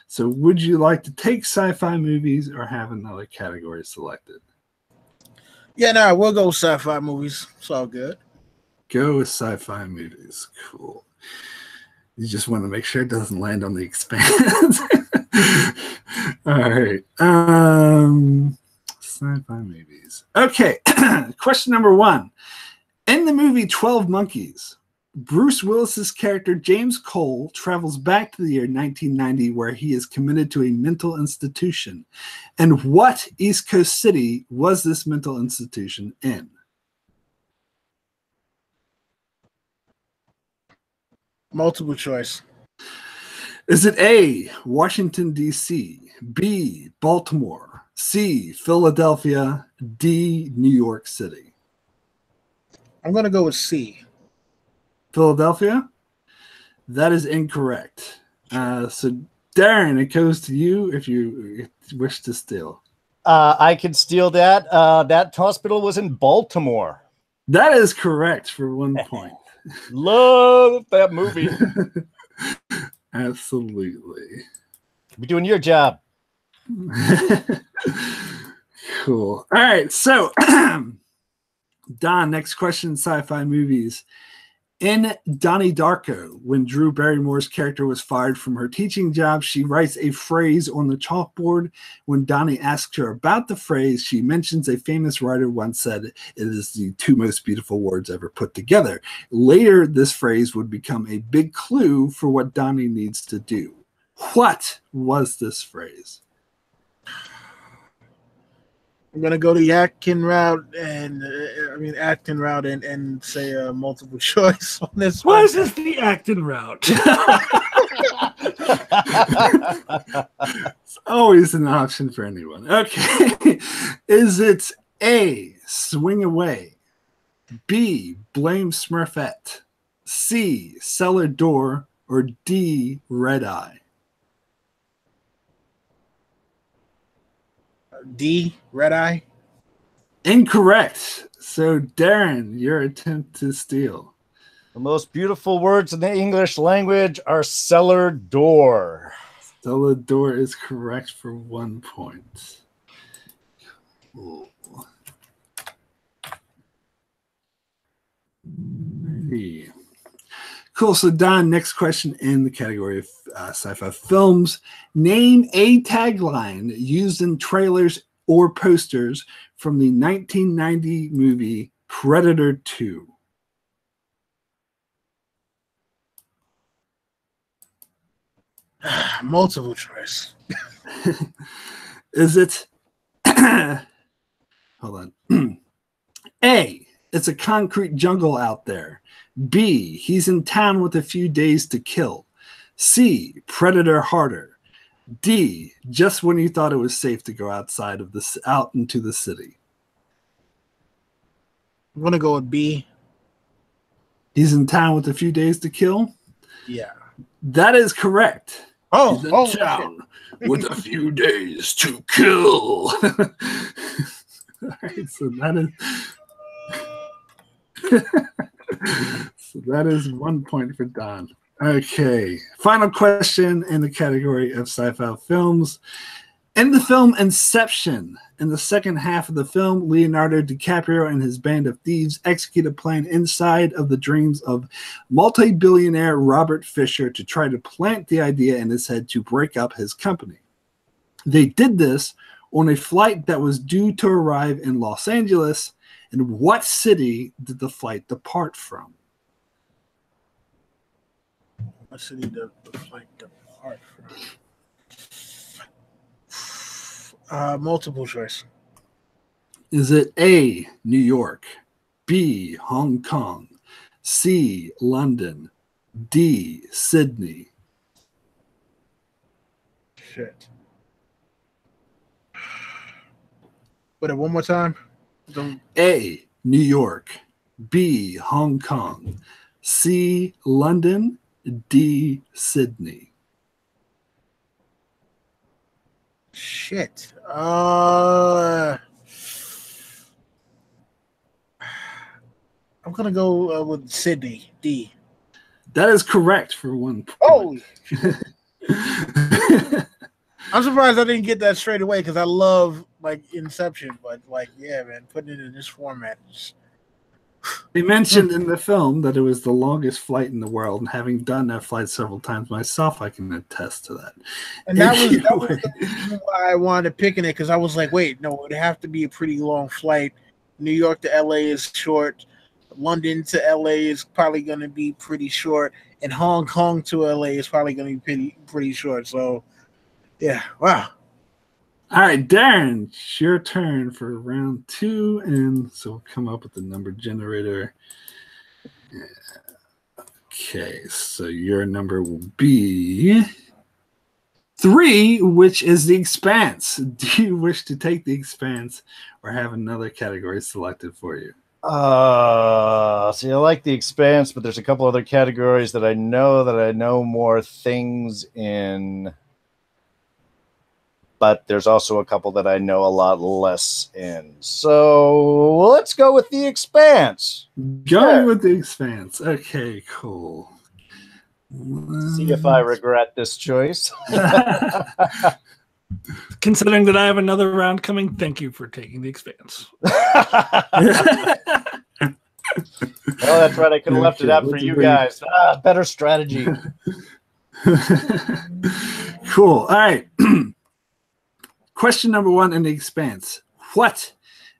So would you like to take sci-fi movies or have another category selected? Yeah, no, we'll go sci-fi movies. It's all good. Go with sci-fi movies. Cool. You just want to make sure it doesn't land on the Expanse. All right. Sci-fi movies. Okay. Question number 1. In the movie 12 Monkeys, Bruce Willis's character James Cole travels back to the year 1990 where he is committed to a mental institution. And what East Coast city was this mental institution in? Multiple choice. Is it A, Washington, D.C., B, Baltimore, C, Philadelphia, D, New York City? I'm going to go with C. Philadelphia? That is incorrect. So, Darren, it goes to you if you wish to steal. I could steal that. That hospital was in Baltimore. That is correct for 1 point. Love that movie. Absolutely. Be doing your job. Cool. All right. So, Don, next question, sci-fi movies. In Donnie Darko, when Drew Barrymore's character was fired from her teaching job, she writes a phrase on the chalkboard. When Donnie asks her about the phrase, she mentions a famous writer once said it is the 2 most beautiful words ever put together. Later, this phrase would become a big clue for what Donnie needs to do. What was this phrase? I'm gonna go the Acton route and say multiple choice on this Why one. is this the Acton route? It's always an option for anyone. Okay. Is it A, swing away, B, blame Smurfette, C, cellar door, or D, red eye? D, red eye. Incorrect. So, Darren, your attempt to steal. The most beautiful words in the English language are cellar door. Cellar door is correct for 1 point. Cool. Hey. Cool. So, Don, next question in the category of sci-fi films. Name a tagline used in trailers or posters from the 1990 movie Predator 2. Multiple choice. Is it hold on. A, it's a concrete jungle out there. B, he's in town with a few days to kill. C, predator harder. D, just when you thought it was safe to go out into the city. I'm gonna go with B. He's in town with a few days to kill? Yeah. That is correct. He's in Oh, town with a few days to kill. All right, so that is 1 point for Don. Okay, final question in the category of sci-fi films. In the film Inception, in the second half of the film, Leonardo DiCaprio and his band of thieves execute a plan inside of the dreams of multi-billionaire Robert Fisher to try to plant the idea in his head to break up his company. They did this on a flight that was due to arrive in Los Angeles. And what city did the flight depart from? What city did the flight depart from? Multiple choice. Is it A, New York, B, Hong Kong, C, London, D, Sydney? Shit. Wait, one more time. A, New York, B, Hong Kong, C, London, D, Sydney. Shit. I'm gonna go with Sydney. D. That is correct for 1 point. Oh, I'm surprised I didn't get that straight away because I love like Inception, but like, yeah, man, putting it in this format. They mentioned in the film that it was the longest flight in the world, and having done that flight several times myself, I can attest to that. And that was the reason why I wanted picking it, because I was like, wait, no, it would have to be a pretty long flight. New York to LA is short. London to LA is probably going to be pretty short, and Hong Kong to LA is probably going to be pretty short. So, yeah, wow. All right, Darren, it's your turn for round 2, and so we'll come up with the number generator. Okay, so your number will be 3, which is the Expanse. Do you wish to take the Expanse or have another category selected for you? See, I like the Expanse, but there's a couple other categories that I know more things in. But there's also a couple that I know a lot less in. So let's go with the Expanse. Going with the Expanse. Okay, cool. See if I regret this choice. Considering that I have another round coming, thank you for taking the Expanse. Oh, that's right. I could have left it out for you guys. Better strategy. Cool. All right. Question number 1 in the Expanse. What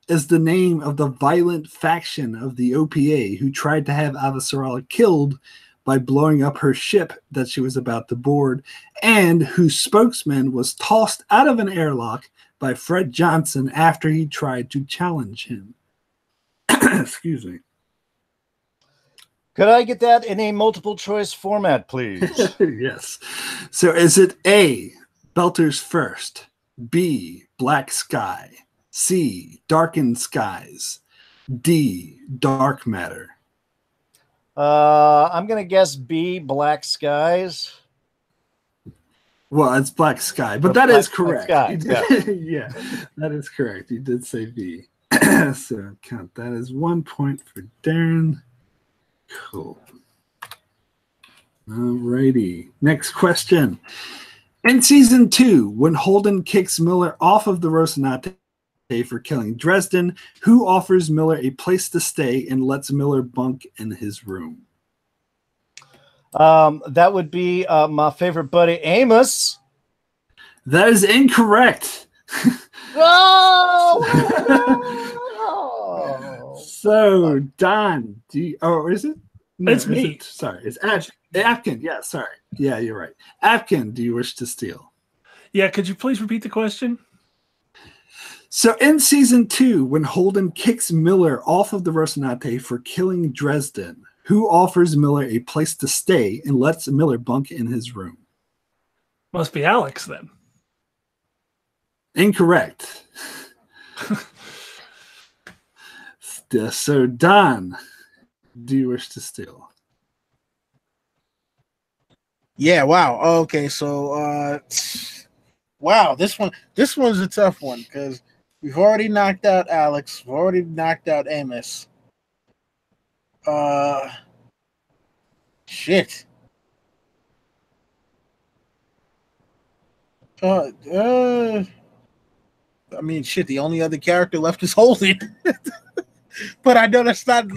is the name of the violent faction of the OPA who tried to have Avasarala killed by blowing up her ship that she was about to board, and whose spokesman was tossed out of an airlock by Fred Johnson after he tried to challenge him? Excuse me. Could I get that in a multiple choice format, please? Yes. So is it A, Belter's First, B, Black Sky, C, Darkened Skies, D, Dark Matter? I'm going to guess B, Black Skies. Well, it's Black Sky, but that is correct. Sky, yeah, that is correct. You did say B. So count that as 1 point for Darren. Cool. Alrighty. Next question. In season 2, when Holden kicks Miller off of the Rocinante for killing Dresden, who offers Miller a place to stay and lets Miller bunk in his room? That would be my favorite buddy, Amos. That is incorrect. Oh! So, Don, is it? No, it's me. Sorry, it's Apkin. Yeah, sorry. Yeah, you're right. Apkin, do you wish to steal? Yeah, could you please repeat the question? So in season 2, when Holden kicks Miller off of the Rocinante for killing Dresden, who offers Miller a place to stay and lets Miller bunk in his room? Must be Alex then. Incorrect. So Don, do you wish to steal? Yeah, wow. Okay, so wow, this one's a tough one because we've already knocked out Alex, we've already knocked out Amos. Shit. I mean, shit. The only other character left is Holden, but I know that's not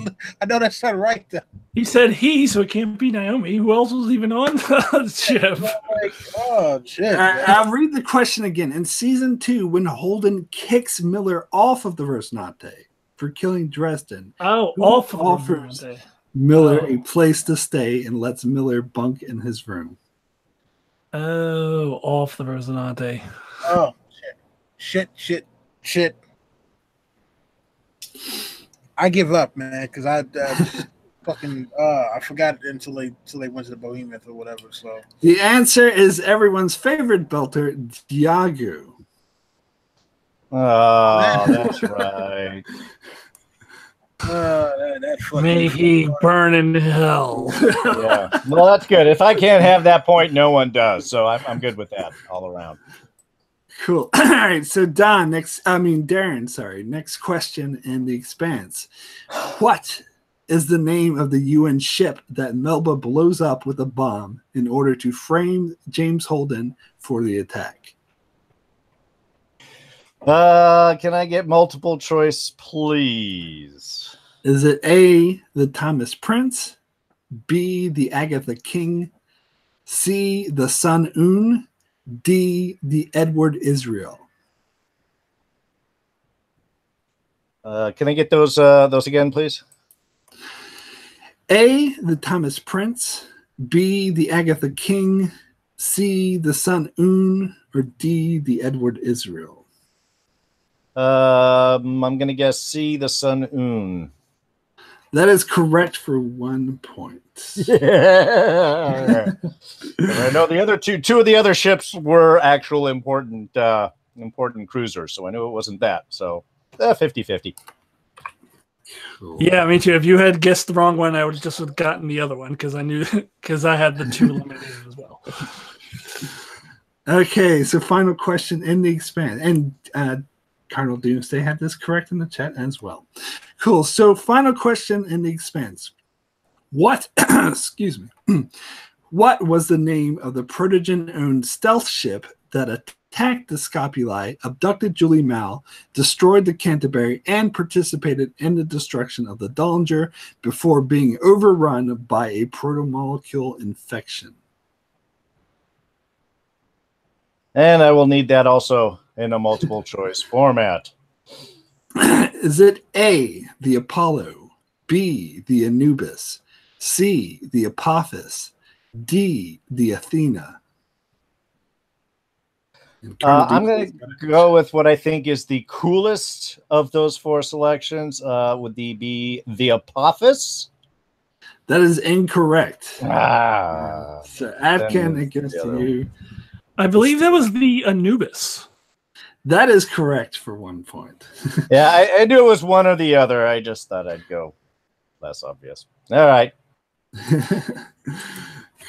right. Though. He said he, so it can't be Naomi. Who else was even on the ship? Like, oh shit! I'll read the question again. In season 2, when Holden kicks Miller off of the Rocinante for killing Dresden, off of offers Miller a place to stay and lets Miller bunk in his room. Oh, off the Rocinante. Oh shit! Shit. I give up, man, because I fucking I forgot it until they went to the Behemoth or whatever. So the answer is everyone's favorite belter, Diago. Oh, that's right. That fucking May he burn in hell. Yeah. Well, that's good. If I can't have that point, no one does. So I'm good with that all around. Cool. All right. So Darren, sorry. Next question in the Expanse. What is the name of the UN ship that Melba blows up with a bomb in order to frame James Holden for the attack? Can I get multiple choice, please? Is it A, the Thomas Prince, B, the Agatha King, C, the Sun Un, D, the Edward Israel? Can I get those again, please? A, the Thomas Prince, B, the Agatha King, C, the Sun Un, or D, the Edward Israel? I'm going to guess C, the Sun Un. That is correct for 1 point. Yeah. I know the other two of the other ships were actual important cruisers, so I knew it wasn't that. So 50-50. Cool. Yeah, me too. If you had guessed the wrong one, I would just have gotten the other one because I had the two eliminated as well. Okay, so final question in the Expanse. And Cardinal Doomsday had this correct in the chat as well. Cool. So final question in the Expanse. What, excuse me, what was the name of the Protogen-owned stealth ship that attacked the Scopuli, abducted Julie Mal, destroyed the Canterbury, and participated in the destruction of the Dollinger before being overrun by a protomolecule infection? And I will need that also in a multiple choice format. Is it A, the Apollo, B, the Anubis, C, the Apophis, D, the Athena? I'm going to go with what I think is the coolest of those four selections. Would be the Apophis? That is incorrect. So Adkin, Then it goes the to other you. I believe that was the Anubis. That is correct for 1 point. Yeah, I knew it was one or the other. I just thought I'd go less obvious. All right.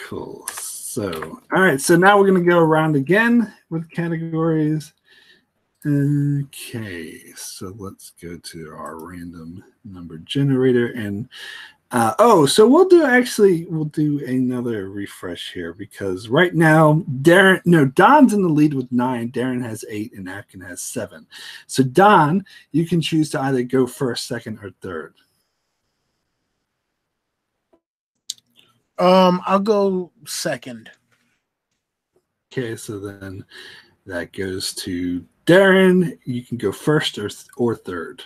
Cool. So, all right. So now we're going to go around again with categories. Okay. So let's go to our random number generator. And so we'll do another refresh here because right now Don's in the lead with 9, Darren has 8, and Atkin has 7. So Don, you can choose to either go first, second, or third. I'll go second. Okay, so then that goes to Darren. You can go first or third.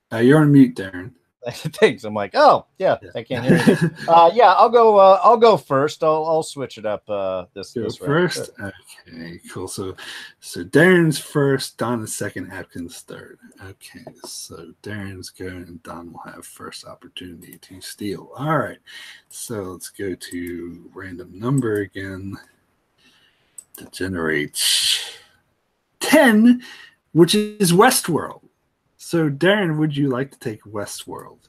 You're on mute, Darren. Thanks. I'm like, oh yeah, I can't hear you. Yeah, I'll go first. I'll switch it up. This first. Round. Okay, cool. So Darren's first, Don is second, Atkins third. Okay, so Darren's going, and Don will have first opportunity to steal. All right, so let's go to random number again to generate 10, which is Westworld. So, Darren, would you like to take Westworld?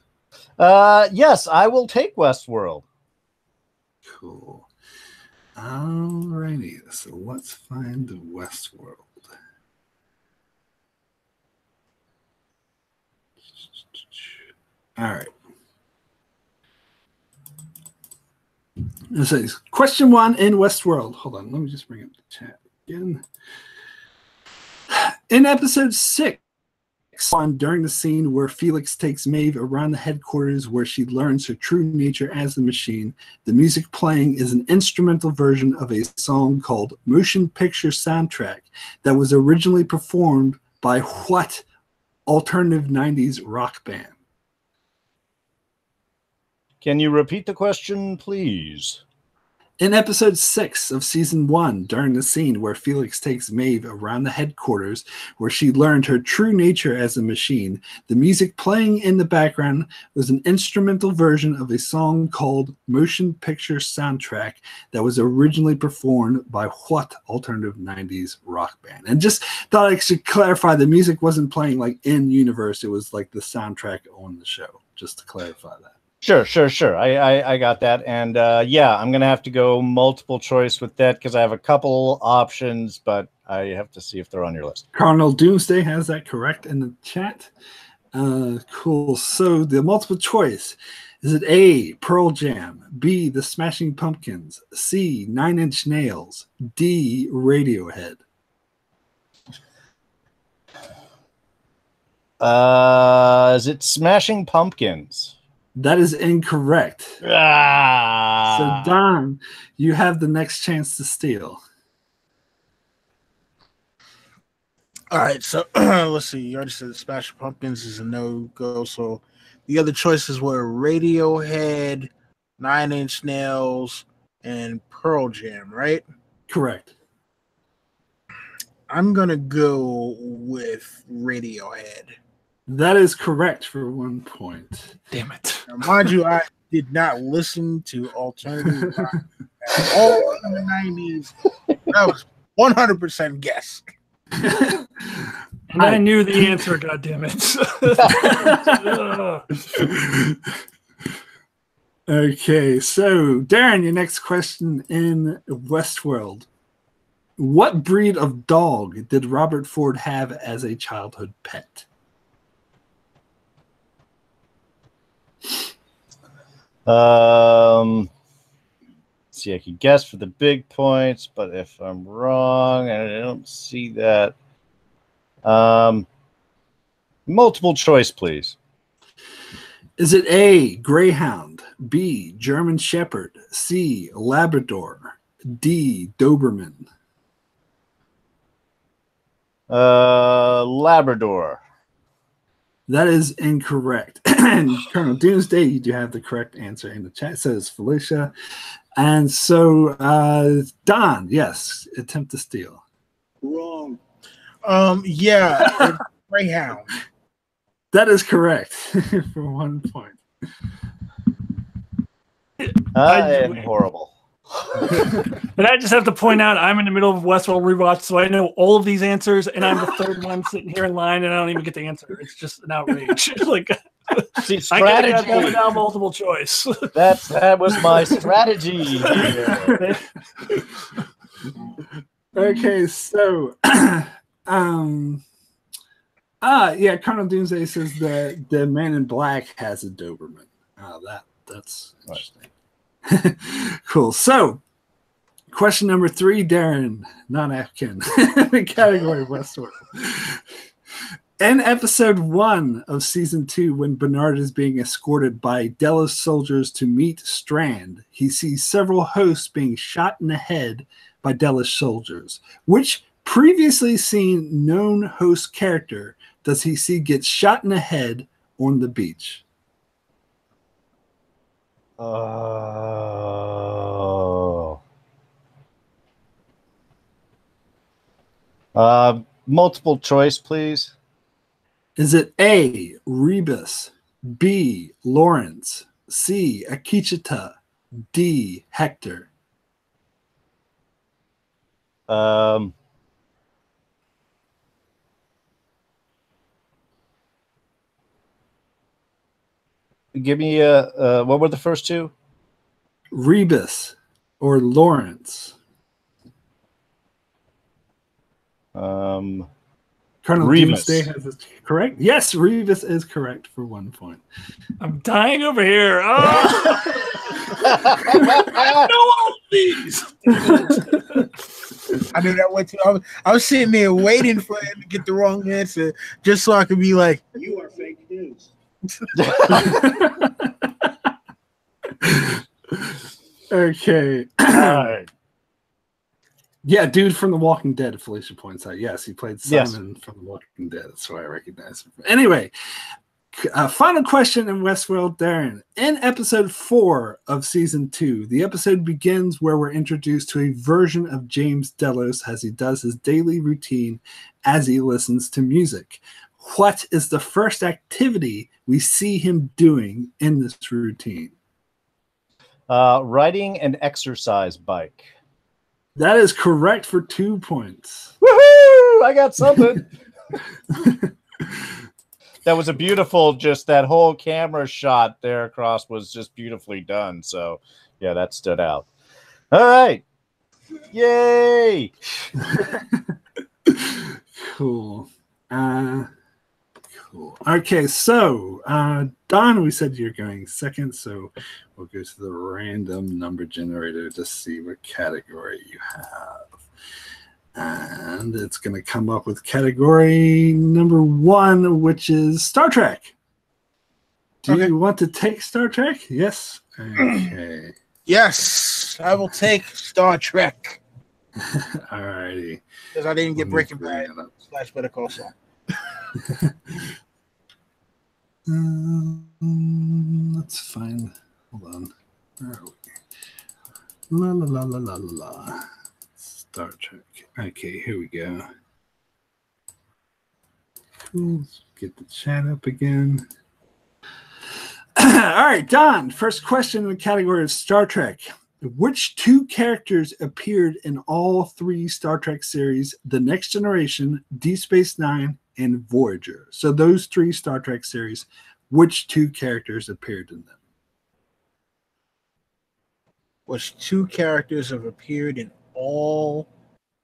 Yes, I will take Westworld. Cool. Alrighty, so let's find the Westworld. All right. This is question 1 in Westworld. Hold on, let me just bring up the chat again. In episode 6, during the scene where Felix takes Maeve around the headquarters where she learns her true nature as the machine, the music playing is an instrumental version of a song called Motion Picture Soundtrack that was originally performed by what alternative 90s rock band? Can you repeat the question, please? In episode 6 of season 1, during the scene where Felix takes Maeve around the headquarters where she learned her true nature as a machine, the music playing in the background was an instrumental version of a song called Motion Picture Soundtrack that was originally performed by what alternative 90s rock band? And just thought I should clarify, the music wasn't playing like in universe, it was like the soundtrack on the show, just to clarify that. Sure. I got that. And yeah, I'm going to have to go multiple choice with that because I have a couple options, but I have to see if they're on your list. Cardinal Doomsday has that correct in the chat. Cool. So the multiple choice, is it A, Pearl Jam, B, The Smashing Pumpkins, C, Nine Inch Nails, D, Radiohead? Is it Smashing Pumpkins? That is incorrect. So, Don, you have the next chance to steal. All right, so let's see. You already said Smashing Pumpkins is a no-go. So the other choices were Radiohead, Nine Inch Nails, and Pearl Jam, right? Correct. I'm going to go with Radiohead. That is correct for 1 point. Damn it. Now, mind you, I did not listen to alternative rock at all in the 90s. That was 100% guess. And I knew the answer, goddammit. Okay, so Darren, your next question in Westworld. What breed of dog did Robert Ford have as a childhood pet? See, I could guess for the big points, but if I'm wrong and I don't see that, multiple choice, please. Is it A, Greyhound, B, German Shepherd, C, Labrador, D, Doberman? Labrador. That is incorrect. And Colonel Doomsday, you do have the correct answer in the chat, says Felicia. And so, Don, yes, attempt to steal. Wrong. Yeah, it's Greyhound. That is correct for 1 point. I am horrible. But I just have to point out, I'm in the middle of Westworld rewatch, so I know all of these answers, and I'm the third one sitting here in line, and I don't even get the answer. It's just an outrage. Like, see, strategy. I got now multiple choice. That was my strategy. Okay, so yeah, Colonel Doomsday says that the Man in Black has a Doberman. That's interesting. Cool. So, question number 3, Darren, non-African, category Westworld. In episode 1 of season 2, when Bernard is being escorted by Delos soldiers to meet Strand, he sees several hosts being shot in the head by Delos soldiers. Which previously seen known host character does he see get shot in the head on the beach? Multiple choice, please. Is it A, Rebus, B, Lawrence, C, Akecheta, D, Hector? Give me what were the first two? Rebus or Lawrence? Colonel Rebus. Doomsday has it correct. Yes, Rebus is correct for 1 point. I'm dying over here. Oh! I know all of these. I knew that one too. I was sitting there waiting for him to get the wrong answer just so I could be like, "You are fake news." Okay. All right. Yeah, dude from The Walking Dead, Felicia points out. Yes, he played Simon from The Walking Dead. That's why I recognize him. Anyway, Final question in Westworld, Darren. In episode 4 of season 2, the episode begins where we're introduced to a version of James Delos as he does his daily routine as he listens to music. What is the first activity we see him doing in this routine? Riding an exercise bike. That is correct for 2 points. Woohoo! I got something. That was a beautiful, just that whole camera shot there across was just beautifully done. So, yeah, that stood out. All right. Yay! Cool. Cool. Okay, so Don, we said you're going second, so we'll go to the random number generator to see what category you have. And it's going to come up with category number 1, which is Star Trek. Do you want to take Star Trek? Yes. Okay. Yes, I will take Star Trek. All righty. Because I didn't get Breaking Bad / Better Call Saul. Let's find. Hold on. Where are we? La la la la la la. Star Trek. Okay, here we go. Cool. Get the chat up again. All right, Don. First question in the category of Star Trek. Which 2 characters appeared in all 3 Star Trek series, The Next Generation, Deep Space Nine, and Voyager? So those 3 Star Trek series, which 2 characters appeared in them? Which 2 characters have appeared in all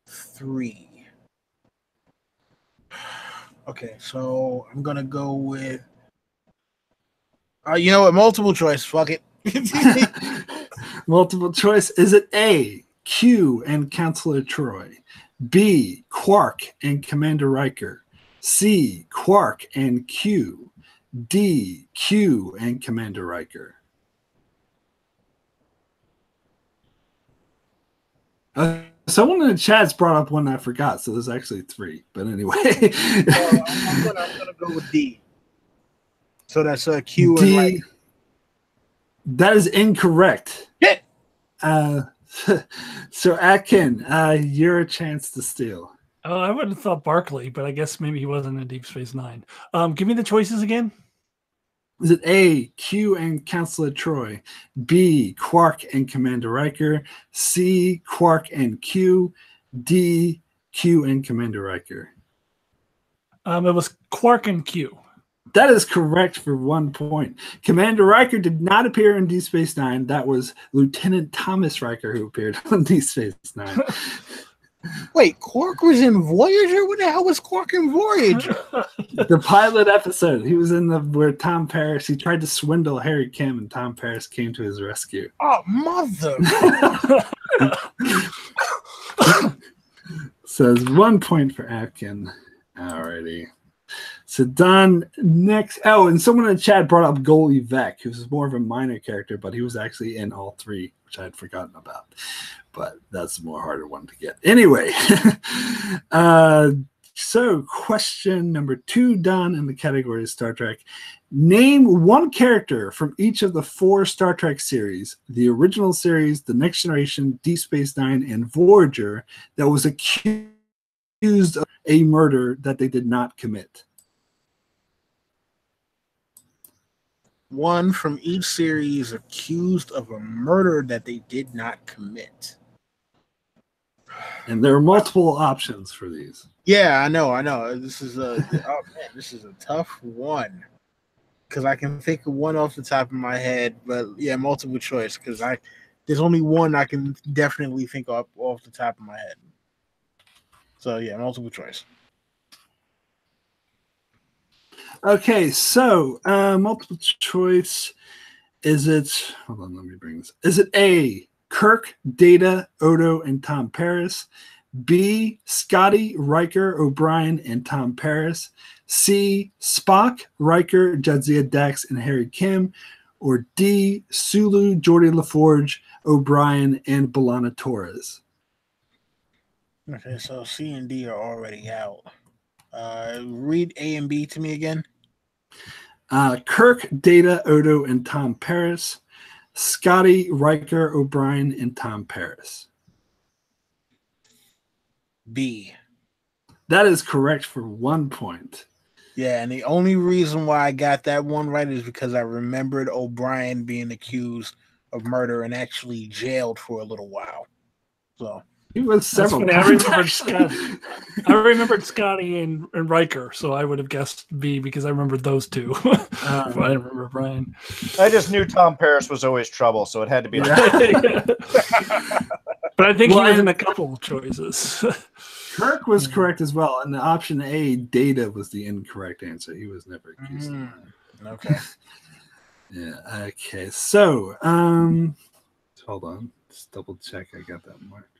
3? Okay, so I'm going to go with... you know what? Multiple choice. Fuck it. Multiple choice. Is it A, Q and Counselor Troy, B, Quark and Commander Riker, C, Quark and Q, D, Q and Commander Riker? Someone in the chat's brought up one I forgot, so there's actually 3. But anyway. I'm gonna go with D. So that's Q D. and Riker. That is incorrect. Yeah. So Atkin, you're a chance to steal. Oh, I would have thought Barkley, but I guess maybe he wasn't in Deep Space Nine. Give me the choices again. Is it A, Q and Counselor Troy, B, Quark and Commander Riker, C, Quark and Q, D, Q and Commander Riker? It was Quark and Q. That is correct for 1 point. Commander Riker did not appear in Deep Space Nine. That was Lieutenant Thomas Riker who appeared on Deep Space Nine. Wait, Quark was in Voyager? What the hell was Quark in Voyager? The pilot episode. He was in where Tom Paris, he tried to swindle Harry Kim and Tom Paris came to his rescue. Oh, mother. So it's 1 point for Atkin. Alrighty. So Don next. Oh, and someone in the chat brought up Goalie Vec, who's more of a minor character, but he was actually in all 3, which I had forgotten about. But that's a more harder one to get. Anyway, so question number 2, Don, in the category of Star Trek. Name 1 character from each of the 4 Star Trek series, the original series, The Next Generation, Deep Space Nine, and Voyager, that was accused of a murder that they did not commit. 1 from each series accused of a murder that they did not commit. And there are multiple options for these. Yeah, I know. This is this is a tough one. Because I can think of one off the top of my head, but yeah, multiple choice. Because there's only one I can definitely think of off the top of my head. So yeah, multiple choice. Okay, so multiple choice. Is it? Hold on, let me bring this. Is it A, Kirk, Data, Odo, and Tom Paris? B, Scotty, Riker, O'Brien, and Tom Paris? C, Spock, Riker, Jadzia Dax, and Harry Kim? Or D, Sulu, Geordi LaForge, O'Brien, and B'Elanna Torres? Okay, so C and D are already out. Read A and B to me again. Kirk, Data, Odo, and Tom Paris. Scotty, Riker, O'Brien, and Tom Paris. B. That is correct for 1 point. Yeah, and the only reason why I got that one right is because I remembered O'Brien being accused of murder and actually jailed for a little while. So he was several times. I remembered Scotty and Riker, so I would have guessed B because I remembered those two. I didn't remember Brian. I just knew Tom Paris was always trouble, so it had to be. Yeah. But I think he was in a couple of choices. Kirk was correct as well, and the option A, Data, was the incorrect answer. He was never accused of that. Okay. Yeah. Okay. So, hold on. Just double check. I got that marked.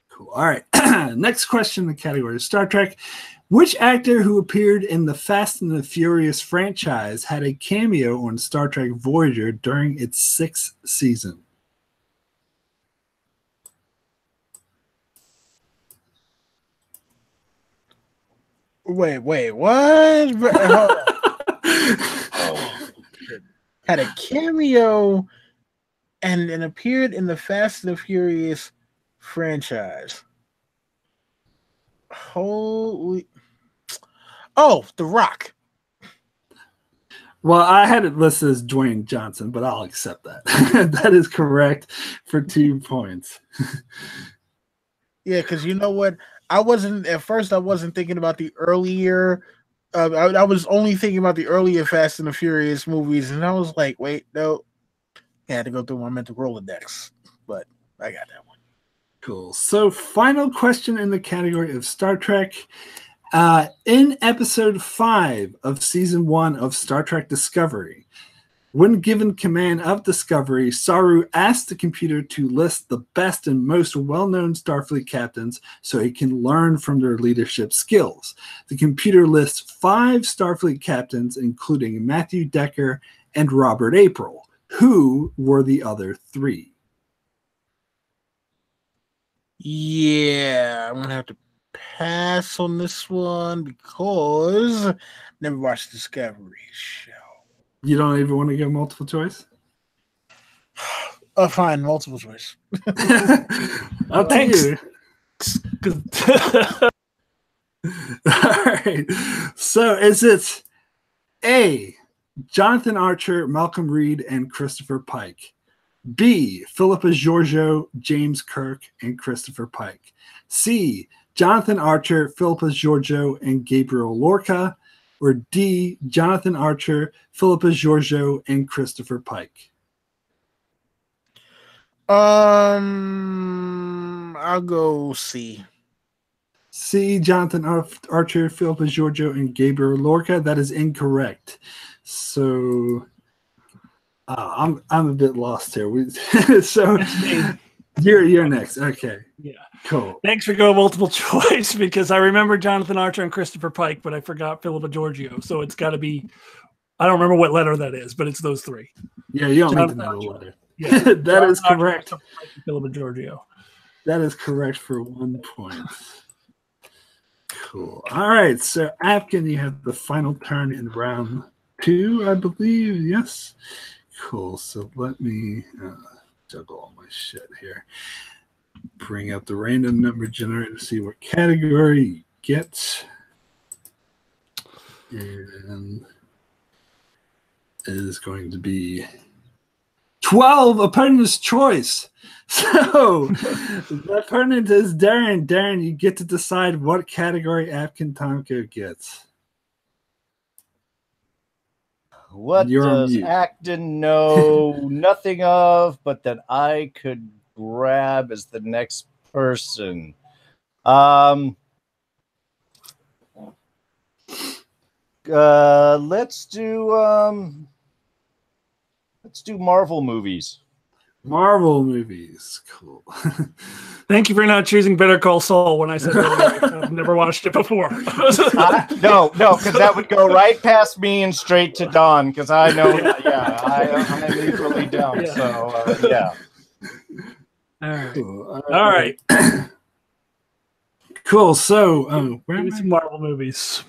Cool. All right. Next question in the category is Star Trek. Which actor who appeared in the Fast and the Furious franchise had a cameo on Star Trek Voyager during its 6th season? Wait, what? Had a cameo and appeared in the Fast and the Furious franchise. Holy. Oh, The Rock. Well, I had it listed as Dwayne Johnson, but I'll accept that. That is correct for 2 points. Yeah, because you know what? I wasn't thinking about the earlier. I was only thinking about the earlier Fast and the Furious movies, and I was like, wait, no. I had to go through my mental Rolodex, but I got that one. Cool. So, final question in the category of Star Trek. In episode 5 of season 1 of Star Trek Discovery, when given command of Discovery, Saru asked the computer to list the best and most well-known Starfleet captains so he can learn from their leadership skills. The computer lists 5 Starfleet captains, including Matthew Decker and Robert April. Who were the other 3? Yeah, I'm going to have to pass on this one because I never watched Discovery show. You don't even want to go multiple choice? Fine, multiple choice. Up to you. All right. So is it A, Jonathan Archer, Malcolm Reed, and Christopher Pike? B, Philippa Georgiou, James Kirk, and Christopher Pike? C, Jonathan Archer, Philippa Georgiou, and Gabriel Lorca? Or D, Jonathan Archer, Philippa Georgiou, and Christopher Pike? I'll go C. C, Jonathan Archer, Philippa Georgiou, and Gabriel Lorca. That is incorrect. So I'm a bit lost here. So you're next. Okay. Yeah. Cool. Thanks for going multiple choice because I remember Jonathan Archer and Christopher Pike, but I forgot Philippa Georgiou. So it's got to be, I don't remember what letter that is, but it's those 3. Yeah, you don't Jonathan need to know the Archer. letter. Yeah. That is correct. Philippa Georgiou. That is correct for 1 point. Cool. All right. So, Afghan, you have the final turn in round 2, I believe. Yes. Cool. So, let me juggle all my shit here. Bring up the random number generator to see what category you get. And it is going to be 12, opponent's choice. So the opponent is Darren. Darren, you get to decide what category Afghan Tomko gets. What does Acton know nothing of, but that I could grab as the next person? Let's do Marvel movies. Marvel movies. Cool. Thank you for not choosing Better Call Saul when I said that. I've never watched it before. No, because that would go right past me and straight to Don, because I know, I'm equally dumb. Yeah. So, yeah. All right. Cool. All right. Cool. So, where Give me some Marvel movies.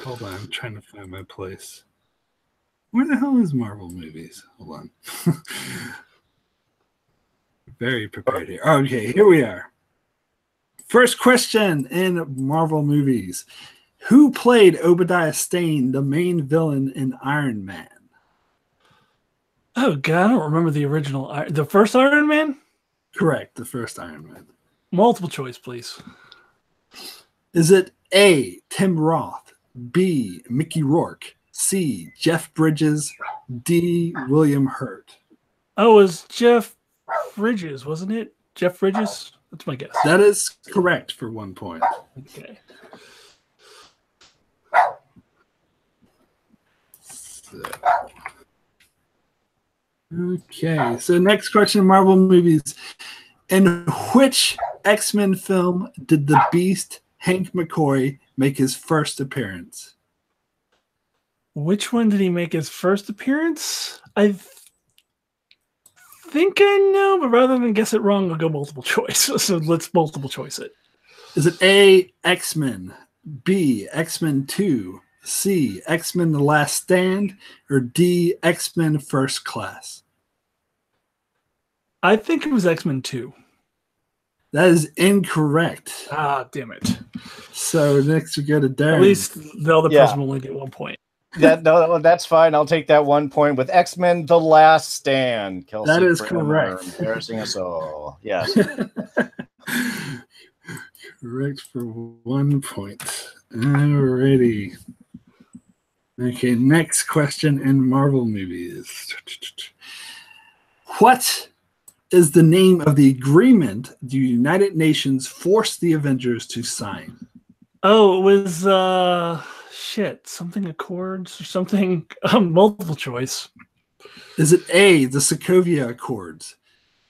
Hold on. I'm trying to find my place. Where the hell is Marvel movies? Hold on. Very prepared here. Okay, here we are. First question in Marvel movies. Who played Obadiah Stane, the main villain in Iron Man? Oh, God, I don't remember the original. The first Iron Man? Correct, the first Iron Man. Multiple choice, please. Is it A, Tim Roth, B, Mickey Rourke, C, Jeff Bridges, D, William Hurt? Oh, it was Jeff Bridges, wasn't it? Jeff Bridges? That's my guess. That is correct for 1 point. Okay. Okay, so next question, Marvel movies. In which X-Men film did the Beast, Hank McCoy, make his first appearance? Which one did he make his first appearance? I think I know, but rather than guess it wrong, I'll go multiple choice. So let's multiple choice it. Is it A, X-Men, B, X-Men 2, C, X-Men The Last Stand, or D, X-Men First Class? I think it was X-Men 2. That is incorrect. Ah, damn it. So next we go to Darren. At least the other person will only get 1 point. No, that's fine. I'll take that 1 point with X-Men: The Last Stand. Kelsey That is Grammer, correct. Embarrassing us all. Yes. Correct for 1 point. Alrighty. Okay, next question in Marvel movies. What is the name of the agreement the United Nations forced the Avengers to sign? Oh, it was something Accords or something. Multiple choice. Is it A, the Sokovia Accords,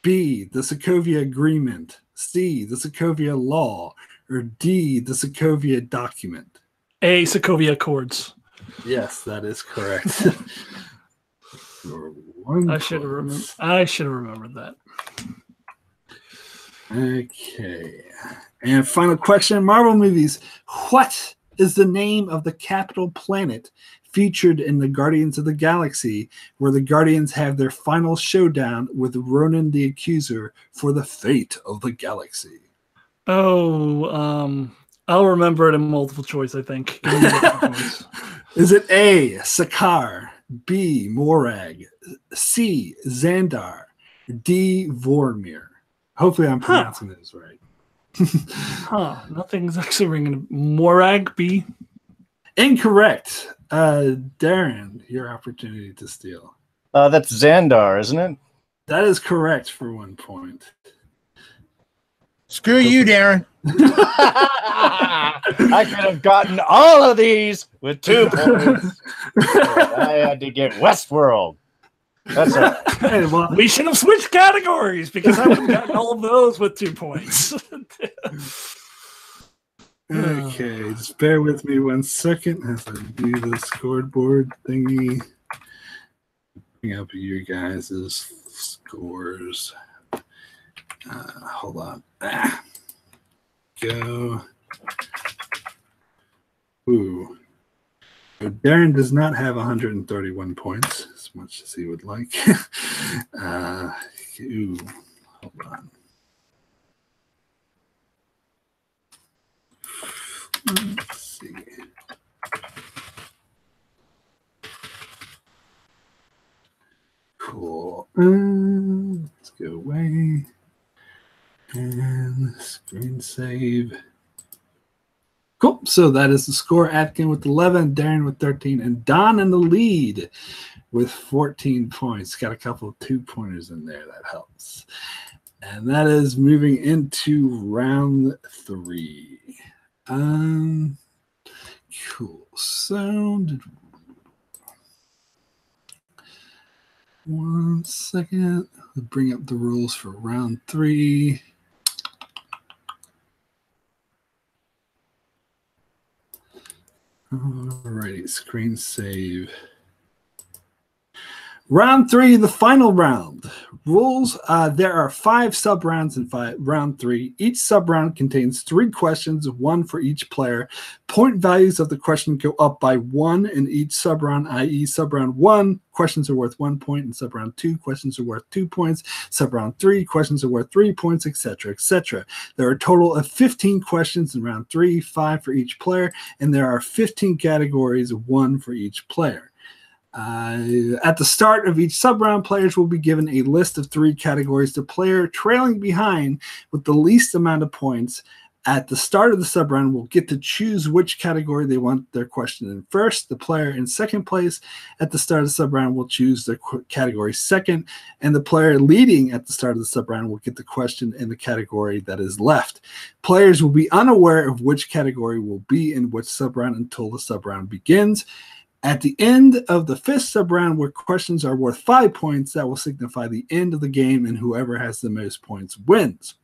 B, the Sokovia Agreement, C, the Sokovia Law, or D, the Sokovia Document? A, Sokovia Accords. Yes, that is correct. I should have remembered that. Okay. And final question, Marvel movies. What is the name of the capital planet featured in the Guardians of the Galaxy, where the Guardians have their final showdown with Ronan the Accuser for the fate of the galaxy? Oh, I'll remember it in multiple choice, I think. Give me multiple choice. Is it A, Sakaar, B, Morag, C, Xandar, D, Vormir? Hopefully I'm pronouncing this right. Nothing's actually ringing. Morag, B? Incorrect. Darren, your opportunity to steal. That's Xandar, isn't it? That is correct for 1 point. Screw you, Darren. I could have gotten all of these with 2 points. I had to get Westworld. That's it. Hey, well, We should have switched categories because I would have gotten all of those with 2 points. okay, just bear with me 1 second as I do the scoreboard thingy. Bring up you guys' scores. Hold on. Go. Ooh. So Darren does not have 131 points, as much as he would like. Hold on. Let's see. Cool. Let's go away. And screen save. Cool. So that is the score. Atkin with 11, Darren with 13, and Don in the lead with 14 points. Got a couple of 2-pointers in there. That helps. And that is moving into round 3. Cool. So, 1 second. Let's bring up the rules for round 3. Alrighty, screen save. Round 3, the final round. Rules, there are 5 sub-rounds in round 3. Each sub-round contains 3 questions, 1 for each player. Point values of the question go up by 1 in each sub-round, i.e. sub-round 1, questions are worth 1 point, and sub-round 2, questions are worth 2 points. Sub-round 3, questions are worth 3 points, etc., etc. There are a total of 15 questions in round 3, 5 for each player, and there are 15 categories, 1 for each player. At the start of each sub-round, players will be given a list of 3 categories. The player trailing behind with the least amount of points at the start of the sub-round will get to choose which category they want their question in first. The player in second place at the start of the sub-round will choose their category second, and the player leading at the start of the sub-round will get the question in the category that is left. Players will be unaware of which category will be in which sub-round until the sub-round begins. At the end of the 5th sub-round, where questions are worth 5 points, that will signify the end of the game, and whoever has the most points wins.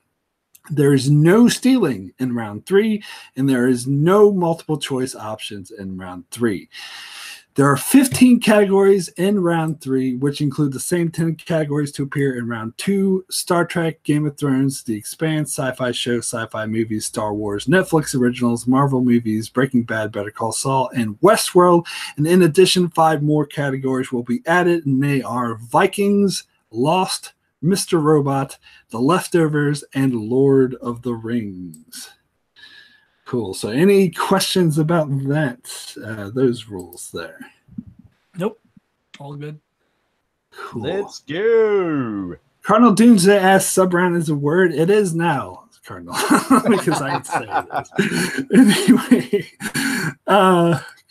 There is no stealing in round 3, and there is no multiple choice options in round 3. There are 15 categories in round 3, which include the same 10 categories to appear in round 2: Star Trek, Game of Thrones, The Expanse, Sci-Fi Shows, Sci-Fi Movies, Star Wars, Netflix Originals, Marvel Movies, Breaking Bad, Better Call Saul, and Westworld. And in addition, 5 more categories will be added, and they are Vikings, Lost, Mr. Robot, The Leftovers, and Lord of the Rings. Cool. So any questions about that, those rules there? Nope. All good. Cool. Let's go. Cardinal Doomsday asks, sub-round is a word? It is now, Cardinal, because I say it is. Anyway,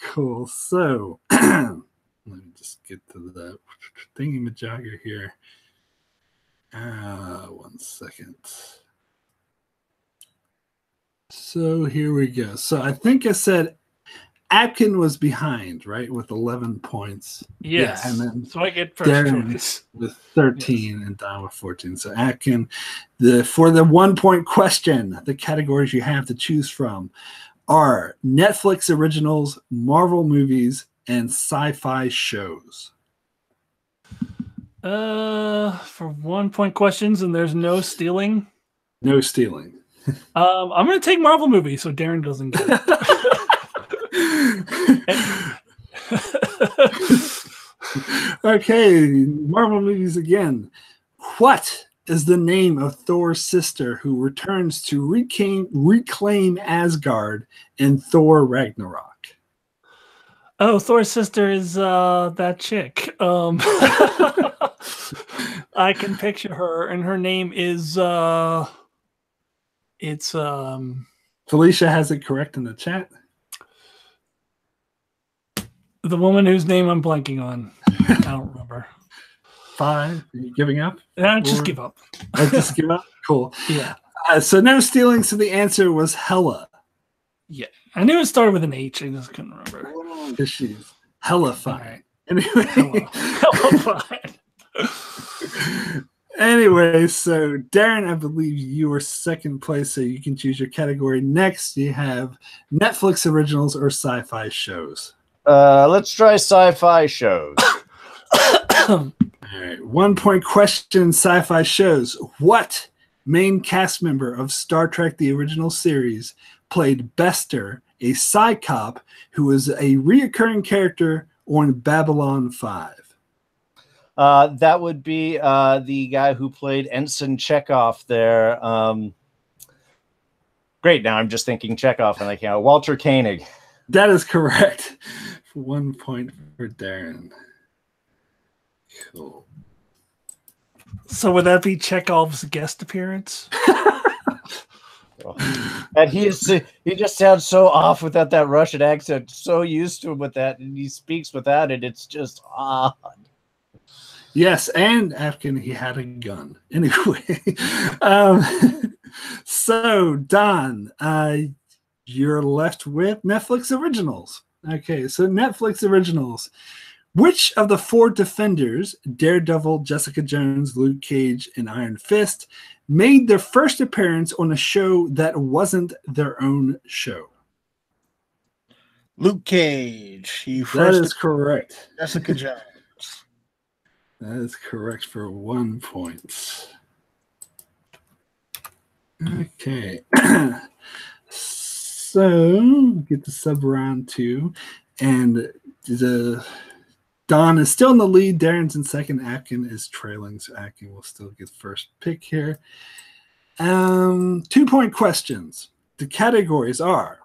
cool. So let me just get to the thingy-majogger here. 1 second. So here we go. So I think I said Atkin was behind, right, with 11 points. Yes. Yeah, and then so I get first Darren choice with 13 and Don with 14. So Atkin, for the 1 point question, the categories you have to choose from are Netflix originals, Marvel movies, and sci-fi shows. For 1 point questions, and there's no stealing. No stealing. I'm going to take Marvel movie so Darren doesn't get it. Okay, Marvel movies again. What is the name of Thor's sister who returns to reclaim Asgard in Thor Ragnarok? Oh, Thor's sister is that chick. I can picture her, and her name is Felicia has it correct in the chat. The woman whose name I'm blanking on. I don't remember. 5. Are you giving up? Just give up. Just give up? Cool. Yeah. So no stealing, so the answer was Hela. Yeah. I knew it started with an H. I just couldn't remember. Because she's hella fine. Right. Anyway. Hella fine. Anyway, so Darren, I believe you were second place, so you can choose your category. Next, you have Netflix originals or sci-fi shows. Let's try sci-fi shows. All right, 1 point question, sci-fi shows. What main cast member of Star Trek, the original series, played Bester, a Psy-Cop who was a reoccurring character on Babylon 5? That would be the guy who played Ensign Chekhov there. Great, now I'm just thinking Chekhov, and I can't. Walter Koenig. That is correct. 1 point for Darren. Cool. So would that be Chekhov's guest appearance? And he just sounds so off without that Russian accent. So used to him with that, and he speaks without it. It's just odd. Yes, and Afghan, he had a gun. Anyway, so Don, you're left with Netflix originals. Okay, so Netflix originals. Which of the 4 Defenders, Daredevil, Jessica Jones, Luke Cage, and Iron Fist, made their first appearance on a show that wasn't their own show? Luke Cage. That is correct. Jessica Jones. That is correct for 1 point. Okay. So get the sub round 2. And Don is still in the lead. Darren's in second. Atkin is trailing. So Atkin will still get first pick here. 2-point questions. The categories are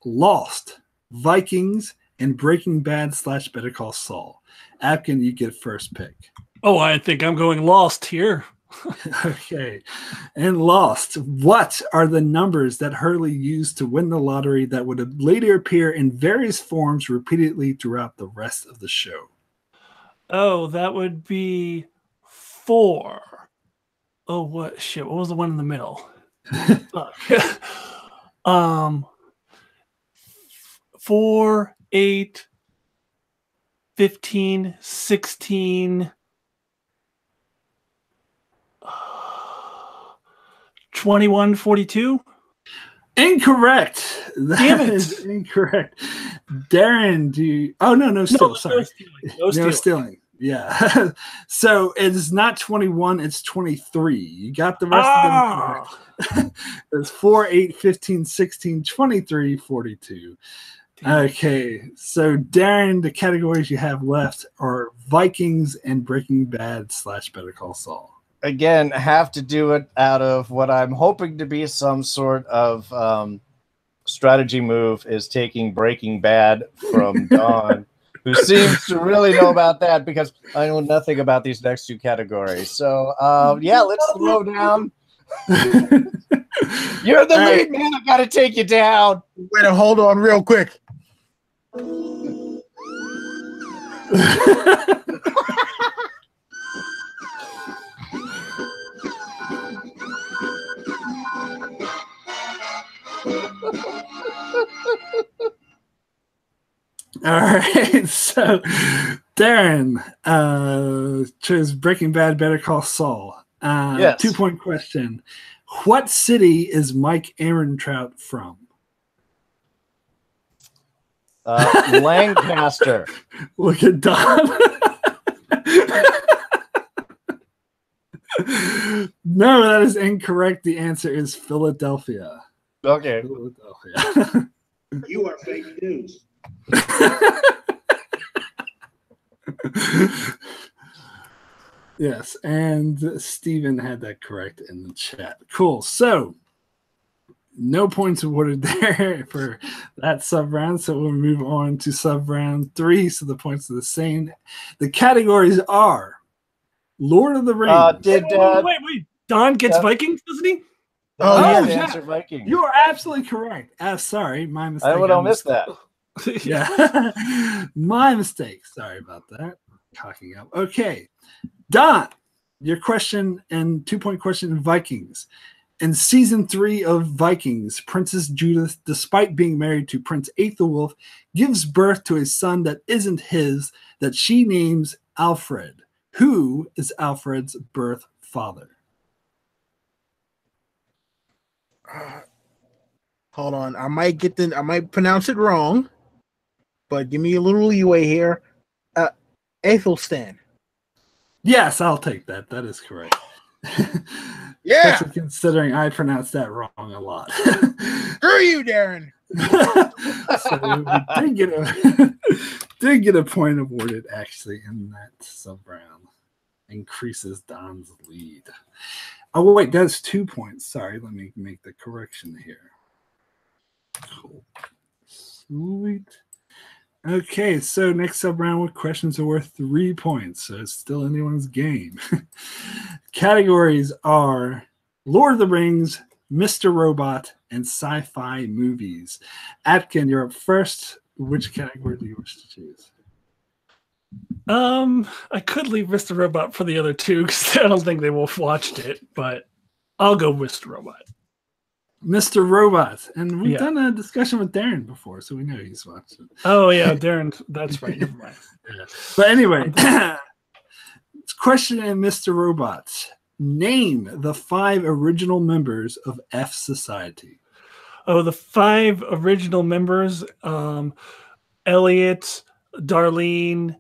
Lost, Vikings, and Breaking Bad / Better Call Saul. Atkin, you get first pick. Oh, I think I'm going Lost here. Okay. And Lost, what are the numbers that Hurley used to win the lottery that would later appear in various forms repeatedly throughout the rest of the show? Oh, that would be 4. Oh, what shit? What was the one in the middle? 4, 8, 15, 16, 21, 42. Incorrect. That is incorrect. Darren, do you... Oh, no, still. Sorry. No stealing. Yeah. So it's not 21, it's 23. You got the rest of them correct. It's 4, 8, 15, 16, 23, 42. Okay. So Darren, the categories you have left are Vikings and Breaking Bad / Better Call Saul. Again, have to do it out of what I'm hoping to be some sort of strategy move, is taking Breaking Bad from Don, who seems to really know about that, because I know nothing about these next 2 categories. So, yeah, let's throw down. You're the lead, man. I got to take you down. Wait, hold on real quick. All right, so Darren chose Breaking Bad, Better Call Saul. Yes. 2-point question. What city is Mike Ehrentrout from? Lancaster. Look at Don. No, that is incorrect. The answer is Philadelphia. Okay. Philadelphia. You are fake news. Yes, and Steven had that correct in the chat. Cool. So no points awarded there for that sub round. So we'll move on to sub round 3. So the points are the same. The categories are Lord of the Rings. Wait. Don gets Vikings, doesn't he? Answer Vikings. You are absolutely correct. Sorry, my mistake. I would have missed that. Yeah, my mistake. Sorry about that. Cocking up. Okay, Don, your question and 2-point question in Vikings. In season 3 of Vikings, Princess Judith, despite being married to Prince Aethelwulf, gives birth to a son that isn't his, that she names Alfred. Who is Alfred's birth father? Hold on. I might pronounce it wrong, but give me a little leeway here. Aethelstan. Yes, I'll take that. That is correct. Yeah. Especially considering I pronounced that wrong a lot. Screw you, Darren. So we did get a point awarded actually in that sub round. Increases Don's lead. Oh wait, that's 2 points. Sorry, let me make the correction here. Cool. Sweet. Okay, so next sub round with questions are worth 3 points. So it's still anyone's game. Categories are Lord of the Rings, Mr. Robot, and sci-fi movies. Atkin, you're up first. Which category do you wish to choose? I could leave Mr. Robot for the other 2 because I don't think they will have watched it, but I'll go Mr. Robot. Mr. Robot. And we've done a discussion with Darren before, so we know he's watched it. Oh, yeah, Darren. That's right. Never mind. But anyway, question in Mr. Robot. Name the 5 original members of F Society. Oh, the 5 original members, Elliot, Darlene,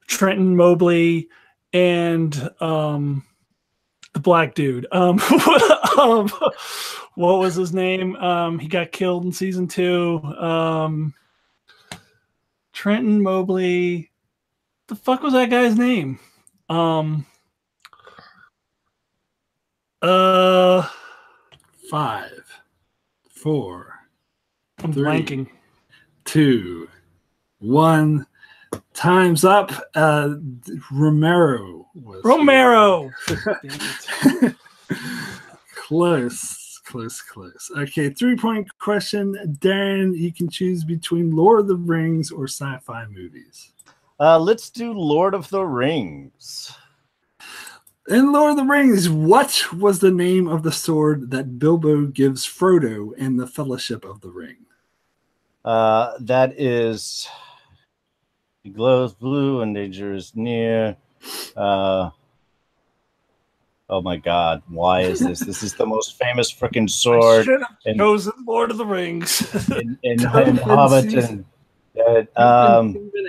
Trenton Mobley, and the black dude. What was his name? He got killed in season 2. Trenton Mobley. The fuck was that guy's name? 5, 4, I'm 3, blanking. 2, 1. Time's up. Romero. Romero. Close. Okay, 3-point question. Darren, you can choose between Lord of the Rings or sci-fi movies. Let's do Lord of the Rings. In Lord of the Rings, what was the name of the sword that Bilbo gives Frodo in the Fellowship of the Ring? That is, it glows blue and danger is near. Oh my God! Why is this? This is the most famous freaking sword in chosen Lord of the Rings. in Hobbit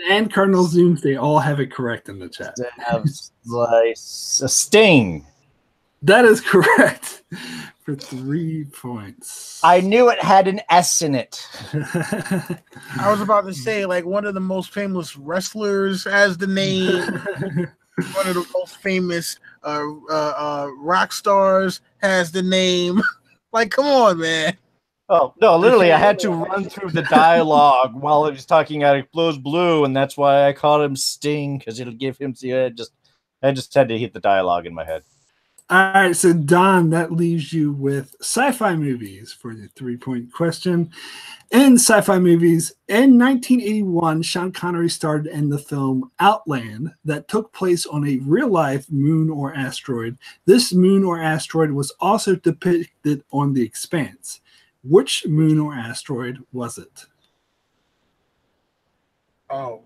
and Cardinal Zooms, they all have it correct in the chat. They have like a sting. That is correct for 3 points. I knew it had an S in it. I was about to say, like, one of the most famous wrestlers has the name. One of the most famous rock stars has the name. Like, come on, man. Oh, no, literally, I had to run through the dialogue while he was talking out. It blows blue, and that's why I called him Sting, because it'll give him I just had to hit the dialogue in my head. All right, so Don, that leaves you with sci-fi movies for the 3-point question. In sci-fi movies, in 1981, Sean Connery starred in the film Outland that took place on a real-life moon or asteroid. This moon or asteroid was also depicted on The Expanse. Which moon or asteroid was it? Oh,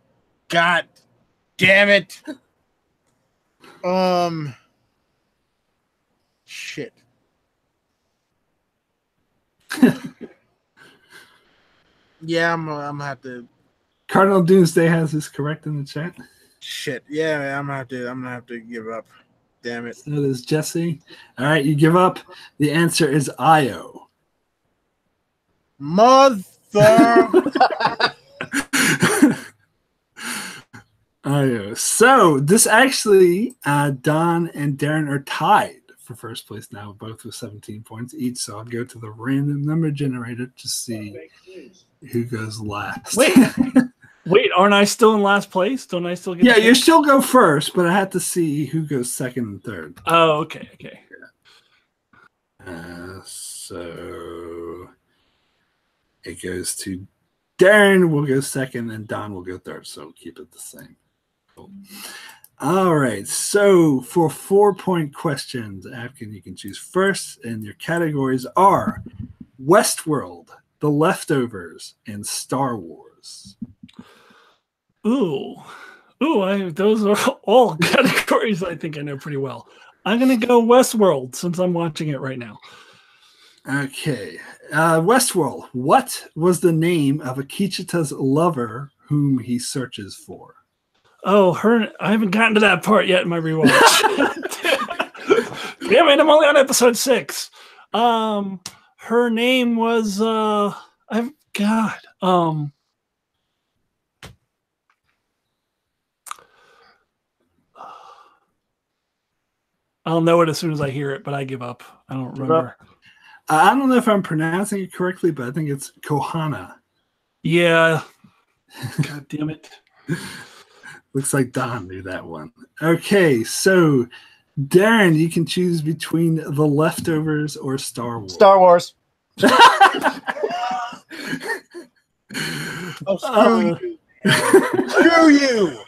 God damn it. Shit. Yeah, I'm gonna have to. Cardinal Doomsday has this correct in the chat. Shit. Yeah, man, I'm gonna have to give up. Damn it. So does Jesse. All right, you give up. The answer is Io. Mother. Io. So this actually, Don and Darren are tied for first place now, both with 17 points each. So I'll go to the random number generator to see who goes last. Wait, aren't I still in last place? Don't I still get? Yeah, you still go first, but I have to see who goes second and third. Oh, okay. So it goes to Darren will go second and Don will go third. So keep it the same. Cool. All right. So for 4-point questions, Afghan, you can choose first, and your categories are Westworld, The Leftovers, and Star Wars. Those are all categories I think I know pretty well. I'm going to go Westworld since I'm watching it right now. Okay. Westworld. What was the name of Akecheta's lover whom he searches for? Oh, her. I haven't gotten to that part yet in my rewatch. Damn it, I'm only on episode 6. Her name was I'll know it as soon as I hear it, but I give up. I don't remember. I don't know if I'm pronouncing it correctly, but I think it's Kohana. Yeah. God damn it. Looks like Don knew that one. Okay, so Darren, you can choose between The Leftovers or Star Wars. Star Wars. Oh, screw you.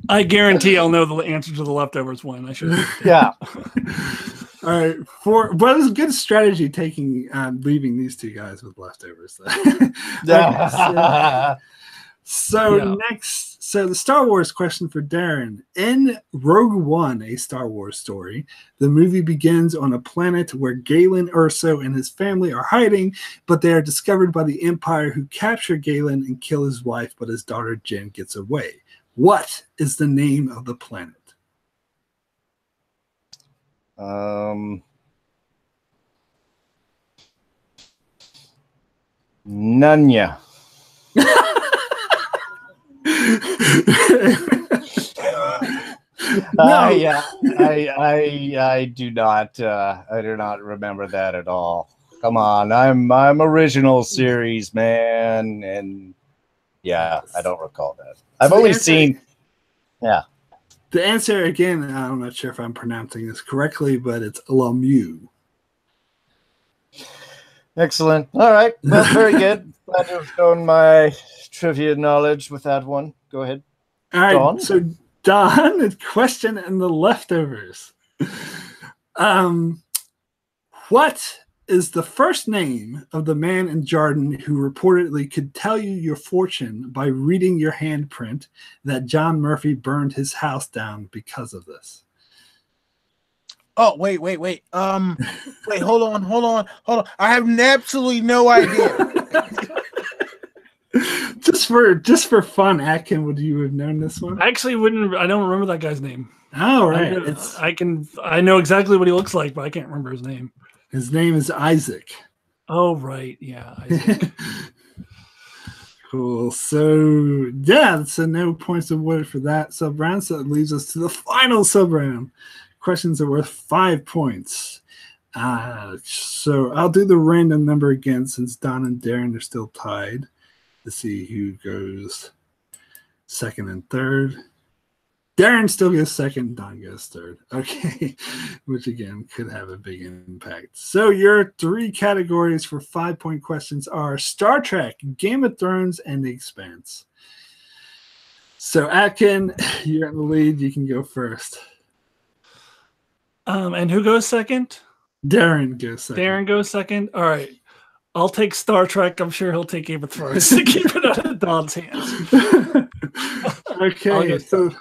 I guarantee I'll know the answer to The Leftovers one. I should. Yeah. All right. But it was a good strategy leaving these two guys with leftovers. Next, the Star Wars question for Darren. In Rogue One, a Star Wars story, the movie begins on a planet where Galen Erso and his family are hiding, but they are discovered by the Empire, who capture Galen and kill his wife, but his daughter Jen gets away. What is the name of the planet? Nunya. No. Yeah, I do not remember that at all. Come on, I'm original series man, and yeah, I don't recall that. I've only seen. Yeah. The answer again, I'm not sure if I'm pronouncing this correctly, but it's Lamu. Excellent. All right. Well, very good. Glad to have shown my trivia knowledge with that one. Go ahead. All right. Dawn? So, Don, a question and the leftovers. What is the first name of the man in Jordan who reportedly could tell you your fortune by reading your handprint that John Murphy burned his house down because of this? Oh, wait. Wait, hold on. I have absolutely no idea. Just for fun, Atkin, would you have known this one? I actually wouldn't. I don't remember that guy's name. Oh, right. I know exactly what he looks like, but I can't remember his name. His name is Isaac. Oh, right. Yeah. Isaac. Cool. So, yeah, so no points awarded for that sub round. So it leaves us to the final sub round. Questions are worth 5 points. So I'll do the random number again since Don and Darren are still tied to see who goes second and third. Darren still goes second, Don goes third. Okay, which again could have a big impact. So your 3 categories for 5-point questions are Star Trek, Game of Thrones, and The Expanse. So Atkin, you're in the lead. You can go first. And who goes second? Darren goes second. Darren goes second. All right. I'll take Star Trek. I'm sure he'll take Game of Thrones to keep it out of Don's hands. Okay, so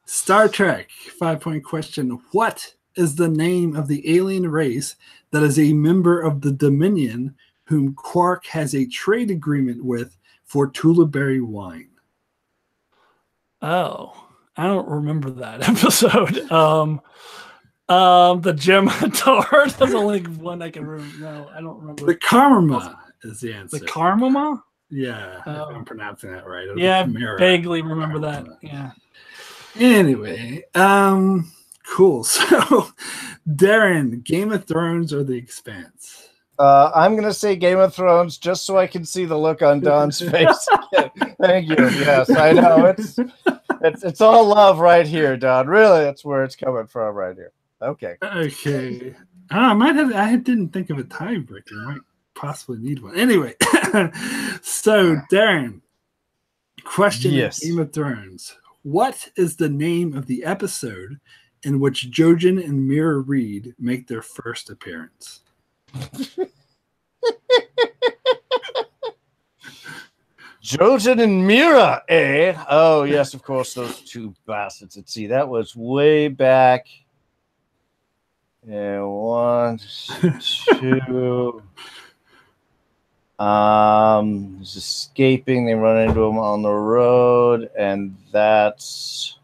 Star Trek, 5-point question. What is the name of the alien race that is a member of the Dominion whom Quark has a trade agreement with for Tulaberry wine? Oh, I don't remember that episode. The Gemmatar. That's the only one I can remember. No, I don't remember. The Karma is the answer. The Karmama? Yeah, if I'm pronouncing that right. Yeah, I vaguely remember that. Yeah. Anyway, cool. So, Darren, Game of Thrones or The Expanse? I'm going to say Game of Thrones just so I can see the look on Don's face. Thank you. Yes, I know. It's all love right here, Don. Really, that's where it's coming from right here. Okay. Okay. I didn't think of a tiebreaker. I might possibly need one. Anyway, so Darren, question yes. Game of Thrones. What is the name of the episode in which Jojen and Mira Reed make their first appearance? Jojen and Mira, eh? Oh, yes, of course, those two bastards. Let's see, that was way back. Yeah, 1, 2. He's escaping. They run into him on the road, and that's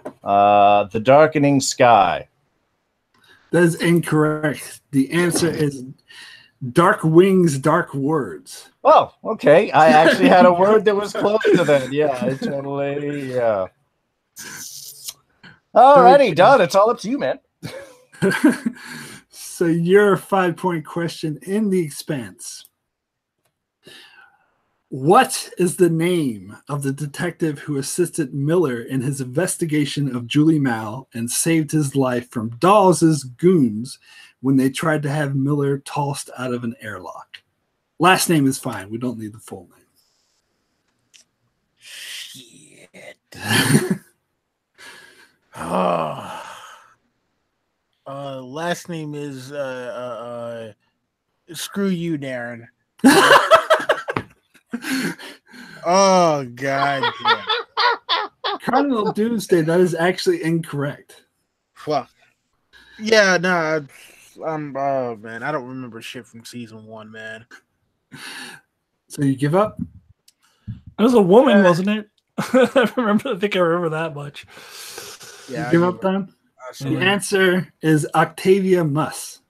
The Darkening Sky. That is incorrect. The answer is Dark Wings, Dark Words. Oh, okay. I actually had a word that was close to that. Yeah, I totally, yeah. Alrighty, Don, it's all up to you, man. So your 5-point question in The Expanse. What is the name of the detective who assisted Miller in his investigation of Julie Mal and saved his life from Dawes' goons when they tried to have Miller tossed out of an airlock? Last name is fine. We don't need the full name. Shit. Last name is screw you, Darren. Oh God. Yeah. Cardinal Doomsday, that is actually incorrect. Well, yeah, no, oh man, I don't remember shit from season 1, man. So you give up? It was a woman, wasn't it? I think I remember that much. Yeah, Give up, Don? The answer is Octavia Muss.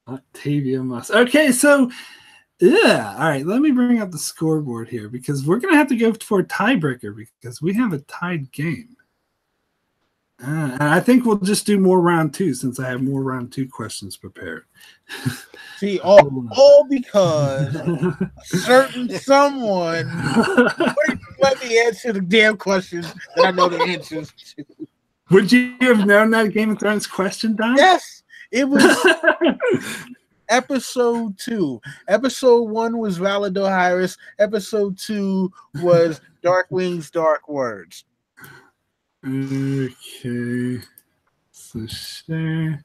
Octavia Muss. Okay, so yeah, all right. Let me bring up the scoreboard here because we're gonna have to go for a tiebreaker because we have a tied game. And I think we'll just do more round two since I have more round two questions prepared. See, all because a certain someone wouldn't let me answer the damn questions that I know the answers to. Would you have known that Game of Thrones question, Don? Yes, it was episode 2. Episode 1 was Valadohyrus. Episode 2 was Darkwing's Dark Words. Okay. So share.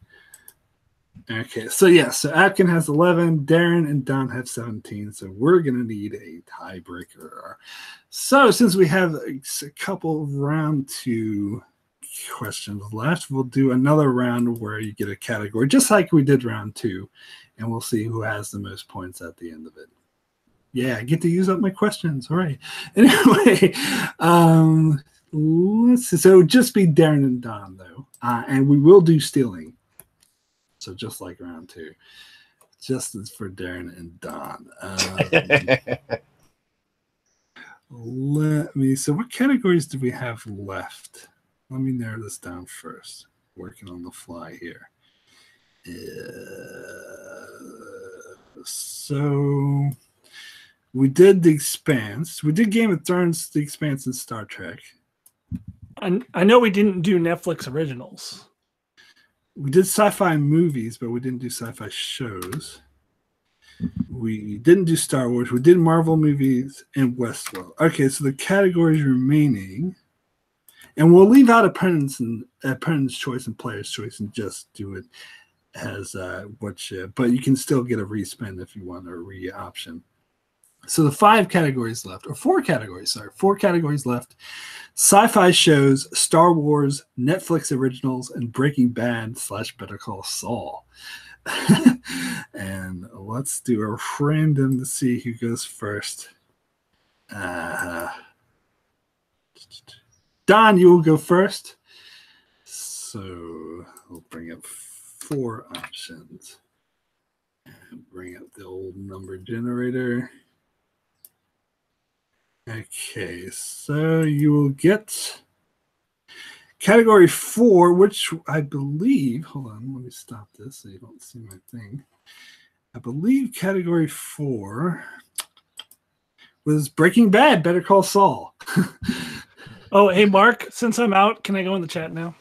Okay, so yeah, so Atkin has 11, Darren and Don have 17, so we're going to need a tiebreaker. So since we have a couple of round 2 questions left, we'll do another round where you get a category, just like we did round 2, and we'll see who has the most points at the end of it. Yeah, I get to use up my questions. All right. Anyway, let's see. So just be Darren and Don, though, and we will do stealing. So just like round 2, just as for Darren and Don. Let me. So what categories do we have left? Let me narrow this down first. Working on the fly here. So we did The Expanse. We did Game of Thrones, The Expanse, and Star Trek. And I know we didn't do Netflix originals. We did sci-fi movies, but we didn't do sci-fi shows. We didn't do Star Wars. We did Marvel movies and Westworld. Okay, so the categories remaining, and we'll leave out opponent's choice and player's choice and just do it as but you can still get a respin if you want a re-option. So the 5 categories left, or 4 categories, sorry, 4 categories left. Sci-fi shows, Star Wars, Netflix originals, and Breaking Bad / Better Call Saul. And let's do a random to see who goes first. Don, you will go first. So we'll bring up 4 options. And bring up the old number generator. Okay, so you will get category 4, which I believe, hold on, let me stop this so you don't see my thing. I believe category 4 was Breaking Bad, Better Call Saul. Oh, hey, Mark, since I'm out, can I go in the chat now?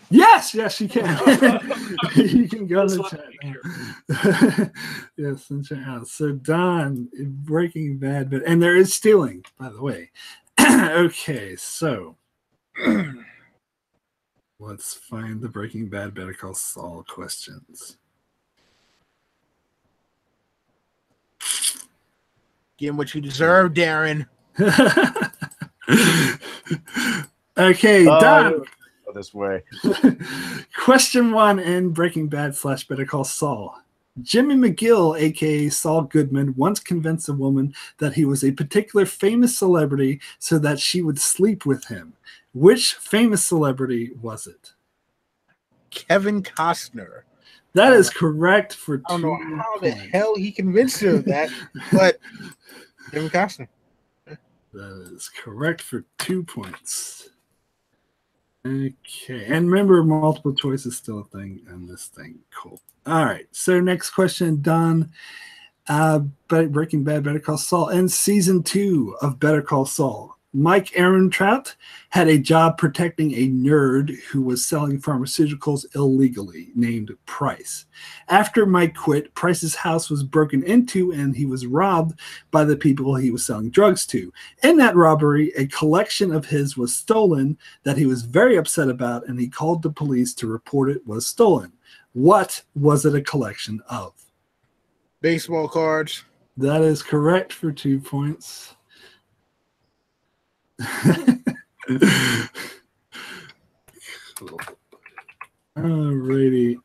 Yes, you can. You can go in the chat now. Yes, since you're out. So Don, Breaking Bad, and there is stealing, by the way. Okay, so let's find the Breaking Bad, Better Call Saul questions. Get what you deserve, Darren. Okay, Don. This way. Question 1 in Breaking Bad / Better Call Saul. Jimmy McGill, aka Saul Goodman, once convinced a woman that he was a particular famous celebrity so that she would sleep with him. Which famous celebrity was it? Kevin Costner. That is correct for 2 I don't know how the points. hell he convinced her of that, but Kevin Costner. That is correct for 2 points. Okay, and remember, multiple choice is still a thing on this thing. Cool. All right, so next question, Don. Breaking Bad, Better Call Saul, and season 2 of Better Call Saul. Mike Ehrentraut had a job protecting a nerd who was selling pharmaceuticals illegally named Price. After Mike quit, Price's house was broken into and he was robbed by the people he was selling drugs to. In that robbery, a collection of his was stolen that he was very upset about, and he called the police to report it was stolen. What was it a collection of? Baseball cards. That is correct for 2 points. Cool. Alrighty.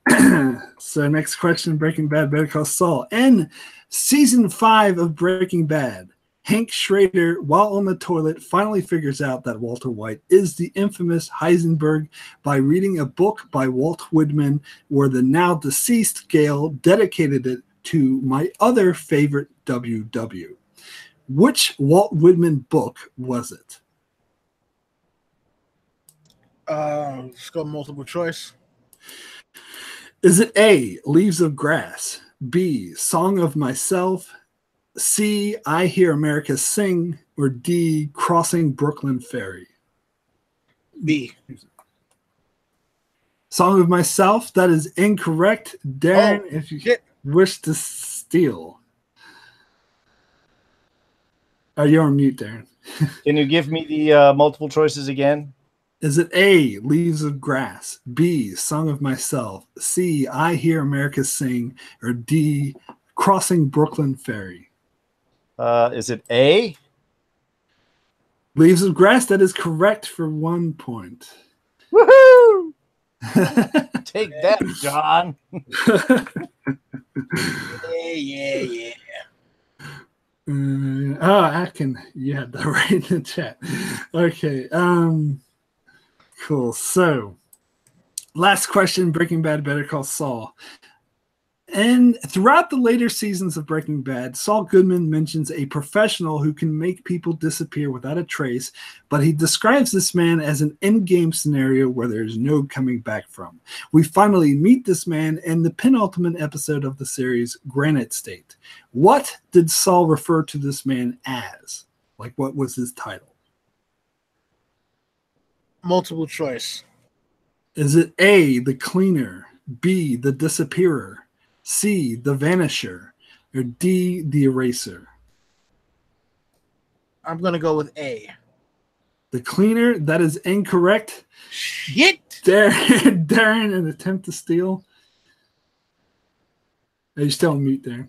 So next question, Breaking Bad, Better Call Saul. In season 5 of Breaking Bad, Hank Schrader, while on the toilet, finally figures out that Walter White is the infamous Heisenberg by reading a book by Walt Whitman where the now deceased Gale dedicated it to my other favorite WW. Which Walt Whitman book was it? Let's go multiple choice. Is it A, Leaves of Grass, B, Song of Myself, C, I Hear America Sing, or D, Crossing Brooklyn Ferry? B. Song of Myself, that is incorrect. Darren, if you wish to steal. Oh, you're on mute, Darren. Can you give me the multiple choices again? Is it A, Leaves of Grass, B, Song of Myself, C, I Hear America Sing, or D, Crossing Brooklyn Ferry? Is it A? Leaves of Grass, that is correct for 1 point. Woohoo! Take that, John. Yeah. Akin, you had that right in the chat. Okay, cool. So, last question, Breaking Bad, Better Call Saul. And throughout the later seasons of Breaking Bad, Saul Goodman mentions a professional who can make people disappear without a trace, but he describes this man as an in-game scenario where there's no coming back from. We finally meet this man in the penultimate episode of the series, Granite State. What did Saul refer to this man as? Like, what was his title? Multiple choice. Is it A, the cleaner, B, the disappearer, C, the vanisher, or D, the eraser? I'm going to go with A. The cleaner, that is incorrect. Shit! Darren, an attempt to steal. Are you still on mute, Darren?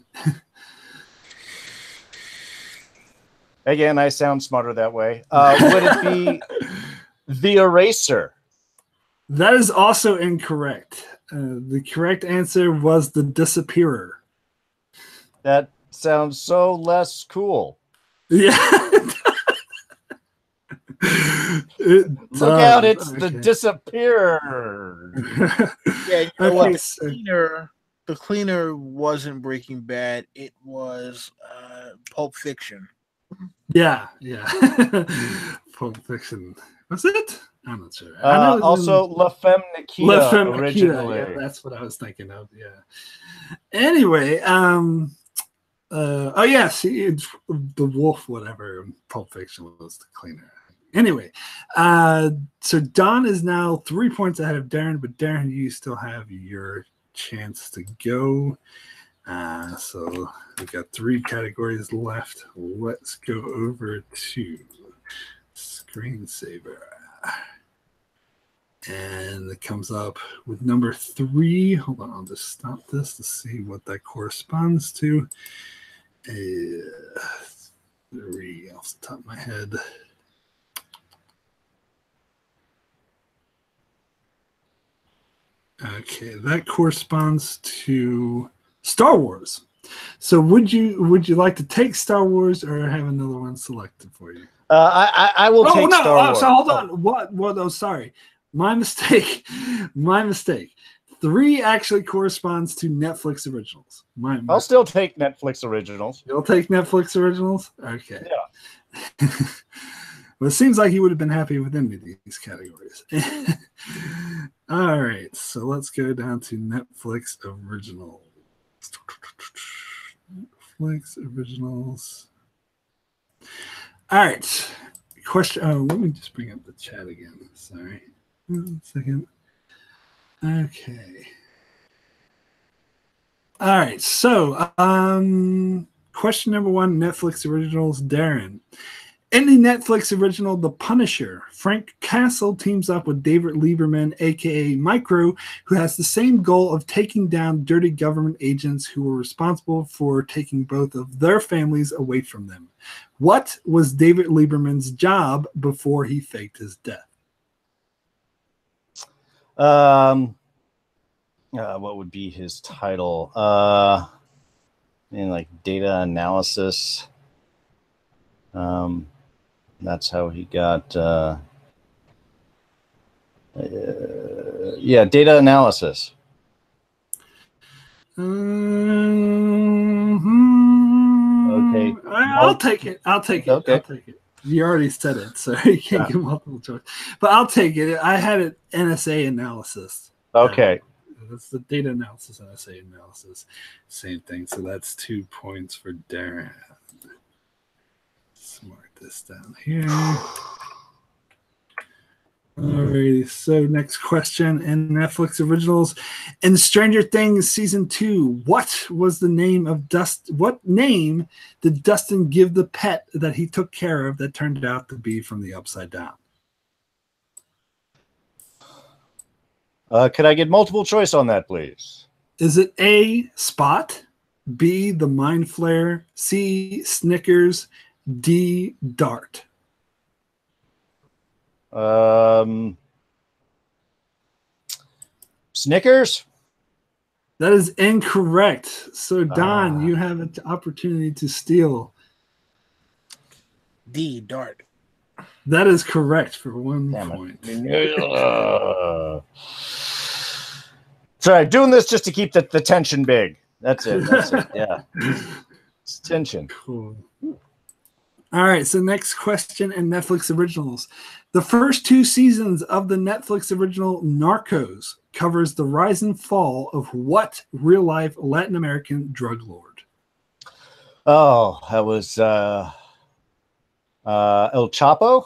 Again, I sound smarter that way. Would it be the eraser? That is also incorrect. The correct answer was the disappearer. That sounds so less cool. Yeah. Look out, it's the disappearer. Yeah, you know what? So The cleaner wasn't Breaking Bad. It was Pulp Fiction. yeah. Pulp Fiction. Was it? I'm not sure. Also, La Femme Nikita originally. Yeah, that's what I was thinking of. Yeah. Anyway, it's the wolf, whatever. Pulp Fiction was the cleaner. Anyway, so Don is now 3 points ahead of Darren, but Darren, you still have your chance to go. So we've got 3 categories left. Let's go over to Screensaver. And it comes up with number 3. Hold on, I'll just stop this to see what that corresponds to. 3 off the top of my head. Okay, that corresponds to Star Wars. So would you like to take Star Wars or have another one selected for you? I will take Star Wars. So hold on. What? Oh, sorry. My mistake. 3 actually corresponds to Netflix originals. I'll still take Netflix originals. You'll take Netflix originals? Okay. Yeah. Well, it seems like you would have been happy with any of these categories. All right. So let's go down to Netflix originals. Netflix originals. All right. Question. Oh, let me just bring up the chat again. Sorry. 1 second. Okay. All right. So, question number 1, Netflix originals, Darren. In the Netflix original The Punisher, Frank Castle teams up with David Lieberman, a.k.a. Micro, who has the same goal of taking down dirty government agents who were responsible for taking both of their families away from them. What was David Lieberman's job before he faked his death? What would be his title? Like data analysis. That's how he got. Data analysis. Okay. I'll take it. Okay. I'll take it. You already said it, so you can't give multiple choice. But I'll take it. I had it NSA analysis. Okay. That's the data analysis, NSA analysis. Same thing. So that's 2 points for Darren. Let's mark this down here. Alrighty, so next question in Netflix originals. In Stranger Things season 2, what was the name of what name did Dustin give the pet that he took care of that turned out to be from the Upside Down? Could I get multiple choice on that, please? Is it A, Spot, B, the Mind Flare, C, Snickers, D, Dart? Snickers? That is incorrect. So, Don, you have an opportunity to steal. D, Dart. That is correct for 1 point. Sorry, doing this just to keep the tension big. That's it. Yeah. It's tension. Cool. All right, so next question in Netflix originals. The first 2 seasons of the Netflix original Narcos covers the rise and fall of what real-life Latin American drug lord? Oh, that was El Chapo?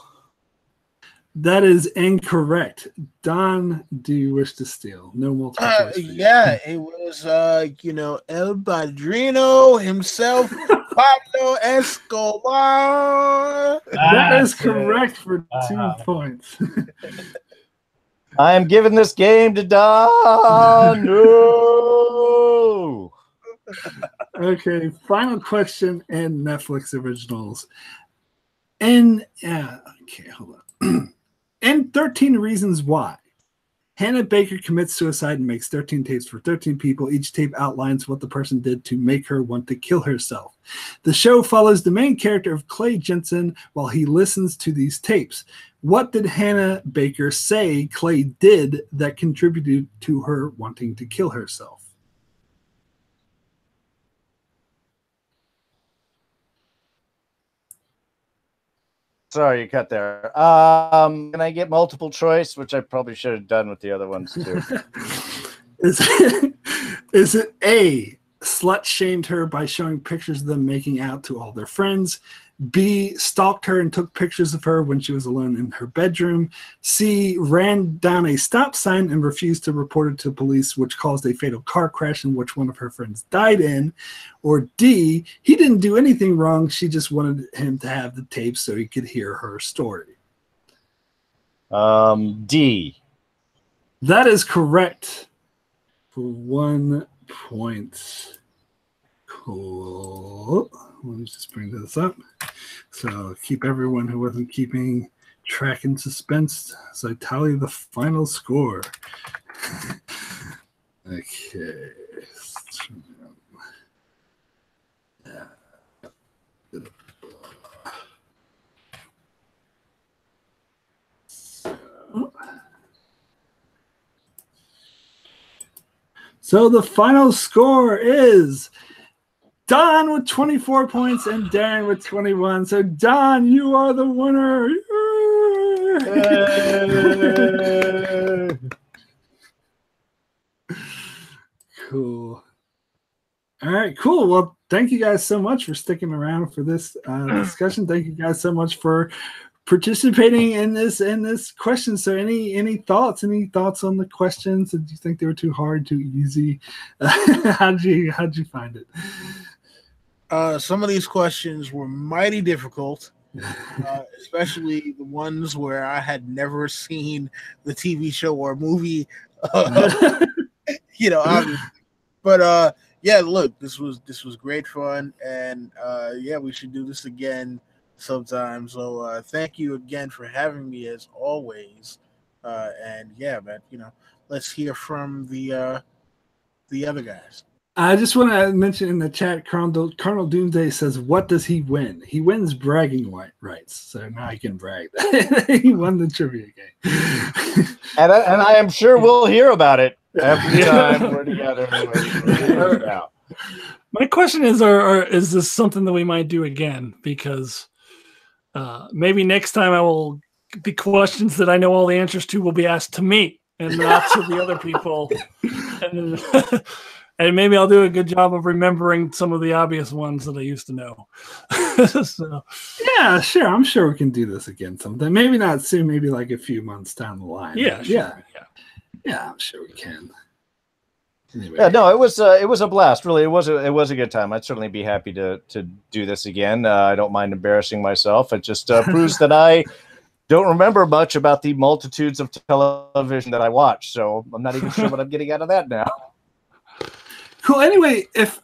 That is incorrect. Don, do you wish to steal? No multiple choice. Yeah, it was El Padrino himself, Pablo Escobar. That is correct for 2 points. I am giving this game to Don. No. Okay, final question in Netflix originals. Hold on. In 13 Reasons Why, Hannah Baker commits suicide and makes 13 tapes for 13 people. Each tape outlines what the person did to make her want to kill herself. The show follows the main character of Clay Jensen while he listens to these tapes. What did Hannah Baker say Clay did that contributed to her wanting to kill herself? Sorry, you cut there. Can I get multiple choice, which I probably should have done with the other ones too? Is it A, slut shamed her by showing pictures of them making out to all their friends? B, stalked her and took pictures of her when she was alone in her bedroom? C, ran down a stop sign and refused to report it to police, which caused a fatal car crash in which one of her friends died in? Or D, he didn't do anything wrong, she just wanted him to have the tape so he could hear her story? D. That is correct for 1 point. Cool. Let me just bring this up. So keep everyone who wasn't keeping track in suspense as I tally the final score. Okay. So the final score is Don with 24 points and Darren with 21. So, Don, you are the winner. Cool. All right, cool. Well, thank you guys so much for sticking around for this discussion. Thank you guys so much for participating in this question. So any thoughts on the questions? Did you think they were too hard, too easy? How'd you find it? Some of these questions were mighty difficult, especially the ones where I had never seen the TV show or movie, obviously. But yeah, look, this was great fun, and yeah, we should do this again sometime. So thank you again for having me as always. And yeah, man, let's hear from the other guys. I just want to mention in the chat, Colonel Doomsday says, what does he win? He wins bragging rights. So now he can brag that he won the trivia game. And I am sure we'll hear about it every time we're together. My question is this something that we might do again? Because maybe next time the questions that I know all the answers to will be asked to me and not to the other people. And maybe I'll do a good job of remembering some of the obvious ones that I used to know. So. Yeah, sure. I'm sure we can do this again sometime. Maybe not soon. Maybe like a few months down the line. Yeah, sure. Yeah, I'm sure we can. Anyway. Yeah, no, it was a blast. Really, it was a good time. I'd certainly be happy to do this again. I don't mind embarrassing myself. It just proves that I don't remember much about the multitudes of television that I watch. So I'm not even sure what I'm getting out of that now. Cool. Anyway, if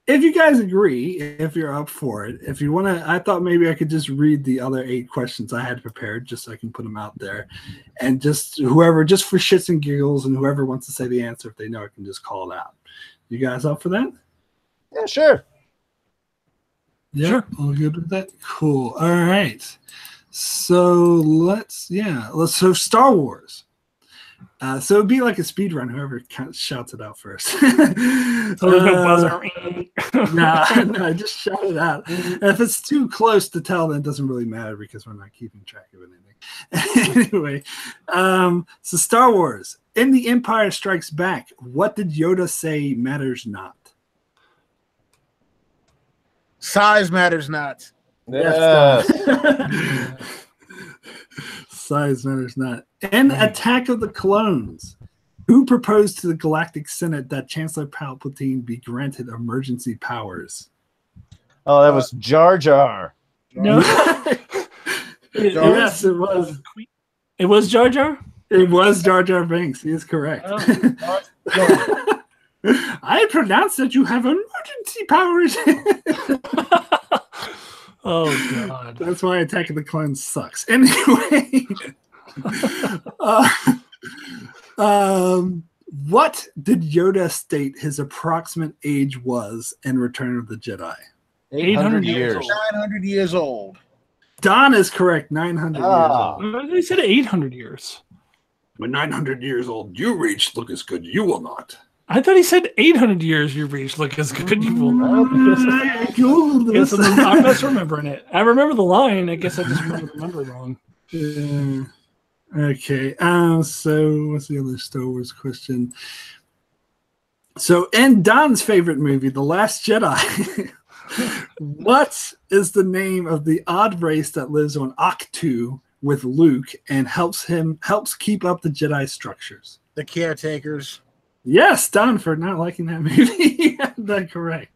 you guys agree, if you're up for it, if you want to, I thought maybe I could just read the other 8 questions I had prepared just so I can put them out there. And just whoever, just for shits and giggles, and whoever wants to say the answer, if they know, I can just call it out. You guys up for that? Yeah, sure. Yeah, sure. All good with that? Cool. All right. So so Star Wars. So it'd be like a speed run, whoever shouts it out first. So there's no buzzer. Nah, just shout it out. If it's too close to tell, then it doesn't really matter because we're not keeping track of anything. Anyway, so Star Wars. In The Empire Strikes Back, what did Yoda say matters not? Size matters not. Yeah. Size matters not. In Attack of the Clones, who proposed to the Galactic Senate that Chancellor Palpatine be granted emergency powers? Oh, that was Jar Jar. No. Yes, it was. It was Jar Jar? It was Jar Jar Binks. He is correct. Oh. I pronounce that you have emergency powers. Oh, God. That's why Attack of the Clones sucks. Anyway. What did Yoda state his approximate age was in Return of the Jedi? 800 years. 900 years old. Don is correct. 900 years old. They said 800 years. When 900 years old you reach, look as good you will not. I thought he said 800 years you reach, look as good you will not. I'm misremembering it. I remember the line. I guess I just remember wrong. Yeah. Okay. So what's the other Star Wars question? So in Don's favorite movie, The Last Jedi, what is the name of the odd race that lives on Ahch-To with Luke and helps keep up the Jedi structures? The caretakers. Yes, Don, for not liking that movie. That's correct.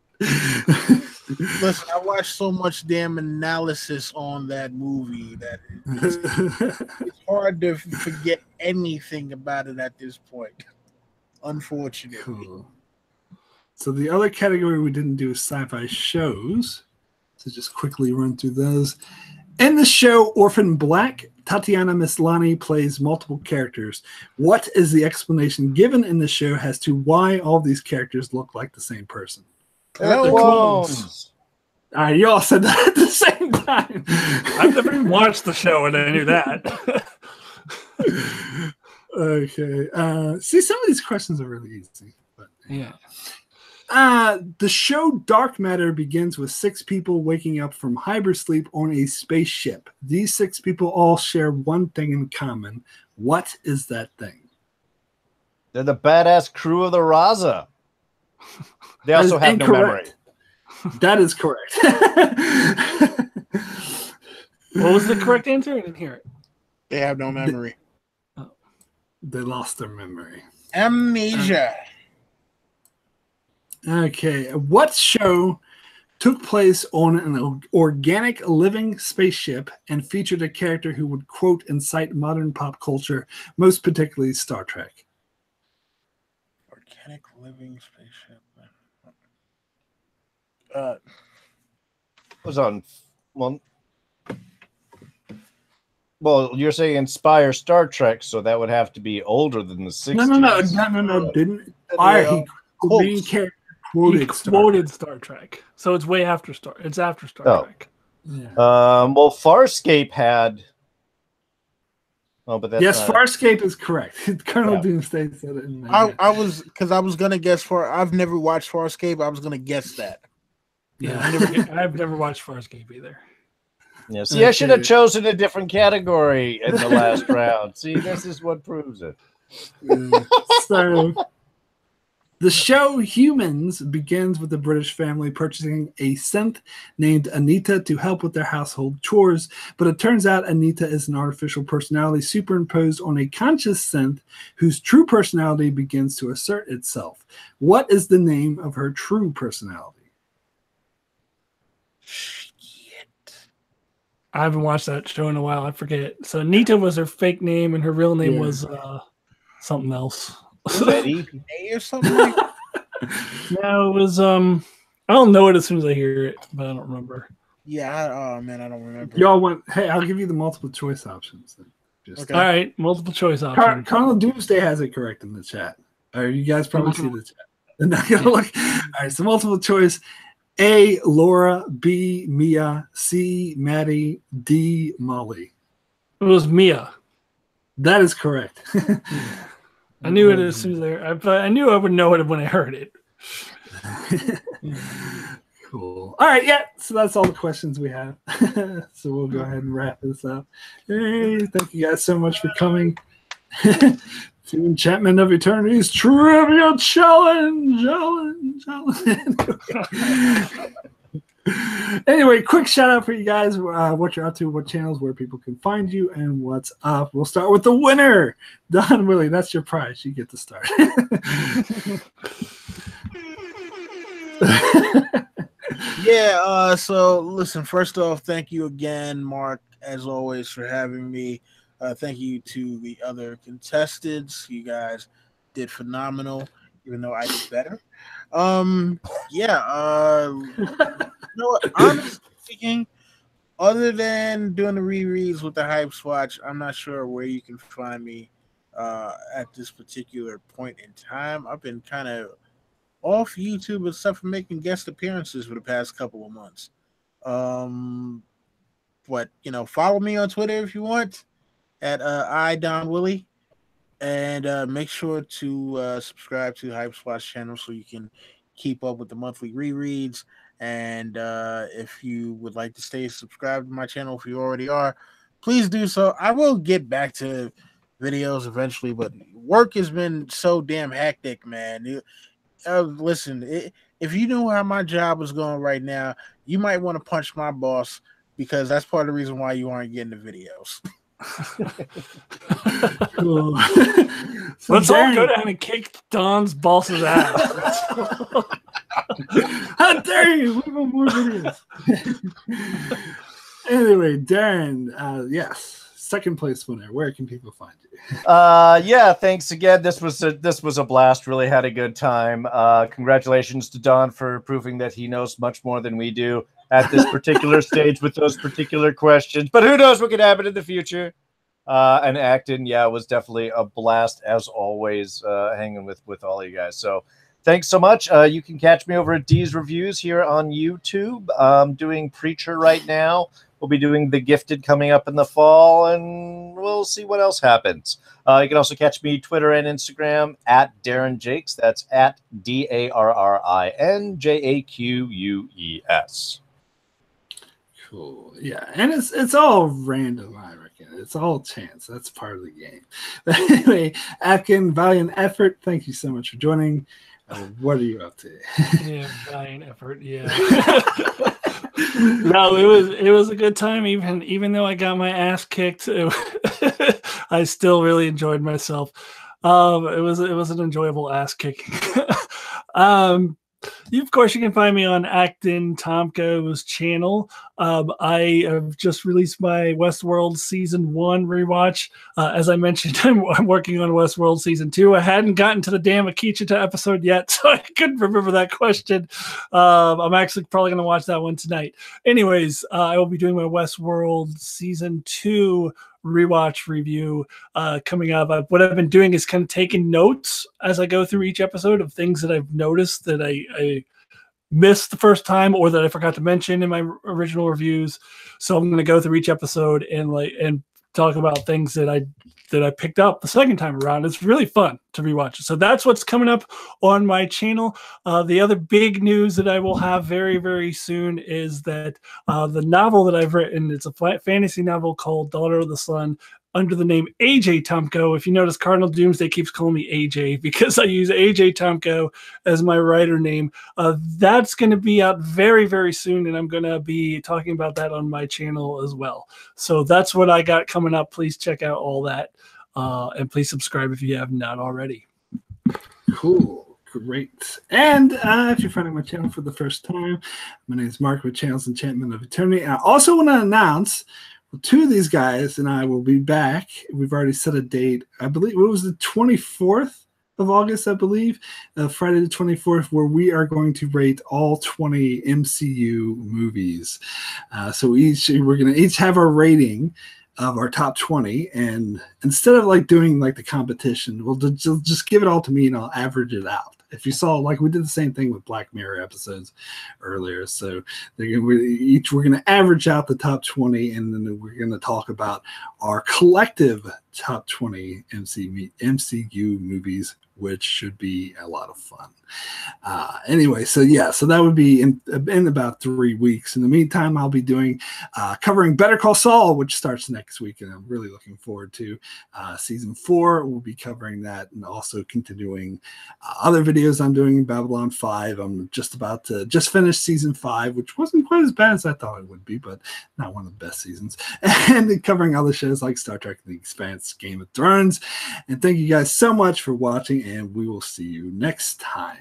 Listen, I watched so much damn analysis on that movie that it's hard to forget anything about it at this point, unfortunately. Cool. So the other category we didn't do is sci-fi shows. So just quickly run through those. In the show Orphan Black, Tatiana Maslany plays multiple characters. What is the explanation given in the show as to why all these characters look like the same person? They're clones. All right, you all said that at the same time. I've never even watched the show and I knew that. Okay. See, some of these questions are really easy. But yeah. The show Dark Matter begins with 6 people waking up from hypersleep on a spaceship. These 6 people all share one thing in common. What is that thing? They're the badass crew of the Raza. They also have no memory. That is correct. What was the correct answer? I didn't hear it. They have no memory. They lost their memory. Amnesia. Okay. What show took place on an organic living spaceship and featured a character who would, quote, incite modern pop culture, most particularly Star Trek? Organic living spaceship. Was on well, you're saying inspire Star Trek, so that would have to be older than the 60s. No. Didn't inspire. He main character quoted Star Trek. So it's way after Star. It's after Star Trek. Yeah. Well, Farscape had. Oh, but that's yes, Farscape is correct. Colonel Doomsday said it. I was gonna guess I've never watched Farscape. I was gonna guess that. Yeah, I've never watched Farscape either. Yeah, see, I should have chosen a different category in the last round. See, this is what proves it. So, the show Humans begins with the British family purchasing a synth named Anita to help with their household chores, but it turns out Anita is an artificial personality superimposed on a conscious synth whose true personality begins to assert itself. What is the name of her true personality? I haven't watched that show in a while. I forget. So Anita was her fake name, and her real name was something else. Betty or something like that? No, it was I'll know it as soon as I hear it, but I don't remember. Yeah, I don't remember. Y'all want? Hey, I'll give you the multiple choice options. Okay. All right, multiple choice options. Colonel Doomsday has it correct in the chat. All right, you guys probably see the chat. They're not gonna look. All right, so multiple choice. A, Laura. B, Mia. C, Maddie. D, Molly. It was Mia. That is correct. I knew it as soon as I knew I would know it when I heard it. Cool. All right, yeah. So that's all the questions we have. So we'll go ahead and wrap this up. Hey, thank you guys so much for coming to Enchantment of Eternity's Trivia Challenge. Anyway, quick shout out for you guys. What you're up to, what channels, where people can find you, and what's up. We'll start with the winner, Don Willie. That's your prize. You get to start. So listen, first off, thank you again, Mark, as always, for having me. Thank you to the other contestants. You guys did phenomenal, even though I did better. You know what? Honestly speaking, other than doing the rereads with the Hype Swatch, I'm not sure where you can find me at this particular point in time. I've been kind of off YouTube except for making guest appearances for the past couple of months. But follow me on Twitter if you want at @idonwillie, and make sure to subscribe to Hype Swatch channel so you can keep up with the monthly rereads. And if you would like to stay subscribed to my channel, if you already are, please do so. I will get back to videos eventually, but work has been so damn hectic, man. Listen, if you knew how my job is going right now, you might want to punch my boss, because that's part of the reason why you aren't getting the videos. Cool. Let's all go down and kick Don's boss's ass. How dare you? We want more videos. Anyway, Darren, yes, second place winner. Where can people find you? Thanks again. This was a blast. Really had a good time. Congratulations to Don for proving that he knows much more than we do at this particular stage with those particular questions. But who knows what could happen in the future. And Acton, it was definitely a blast as always, hanging with all of you guys. So thanks so much. You can catch me over at D's Reviews here on YouTube. I'm doing Preacher right now. We'll be doing The Gifted coming up in the fall, and we'll see what else happens. You can also catch me Twitter and Instagram at Darren Jakes. That's at DarrinJaqueus. Cool. Yeah, and it's all random, I reckon. It's all chance. That's part of the game. But anyway, Akin, valiant effort. Thank you so much for joining. What are you up to? Yeah, valiant effort. Yeah. No, it was a good time. Even though I got my ass kicked, I still really enjoyed myself. It was an enjoyable ass kicking. Of course, you can find me on Acton Tomko's channel. I have just released my Westworld Season 1 rewatch. As I mentioned, I'm working on Westworld Season 2. I hadn't gotten to the damn Akichita episode yet, so I couldn't remember that question. I'm actually probably going to watch that one tonight. Anyways, I will be doing my Westworld Season 2 rewatch review coming up. What I've been doing is kind of taking notes as I go through each episode of things that I've noticed that I missed the first time or that I forgot to mention in my original reviews. So I'm going to go through each episode and talk about things that I picked up the second time around. It's really fun to rewatch. So that's what's coming up on my channel. The other big news that I will have very, very soon is that the novel that I've written, it's a fantasy novel called Daughter of the Sun, under the name AJ Tomko. If you notice, Cardinal Doomsday keeps calling me AJ because I use AJ Tomko as my writer name. That's going to be out very, very soon, and I'm going to be talking about that on my channel as well. So that's what I got coming up. Please check out all that, and please subscribe if you have not already. Cool. Great. And if you're finding my channel for the first time, my name is Mark with Channels Enchantment of Eternity. And I also want to announce two of these guys and I will be back. We've already set a date. I believe it was the 24th of August, I believe, Friday the 24th, where we are going to rate all 20 MCU movies. So we're going to each have our rating of our top 20, and instead of like doing like the competition, we'll just give it all to me and I'll average it out. If you saw, like we did the same thing with Black Mirror episodes earlier. So we're going to average out the top 20, and then we're going to talk about our collective top 20 MCU movies, which should be a lot of fun. Anyway, so that would be in about 3 weeks. In the meantime, I'll be covering Better Call Saul, which starts next week, and I'm really looking forward to season 4. We'll be covering that, and also continuing other videos I'm doing in Babylon 5. I'm just about to finish season 5, which wasn't quite as bad as I thought it would be, but not one of the best seasons. And covering other shows like Star Trek, The Expanse, Game of Thrones. And thank you guys so much for watching, and we will see you next time.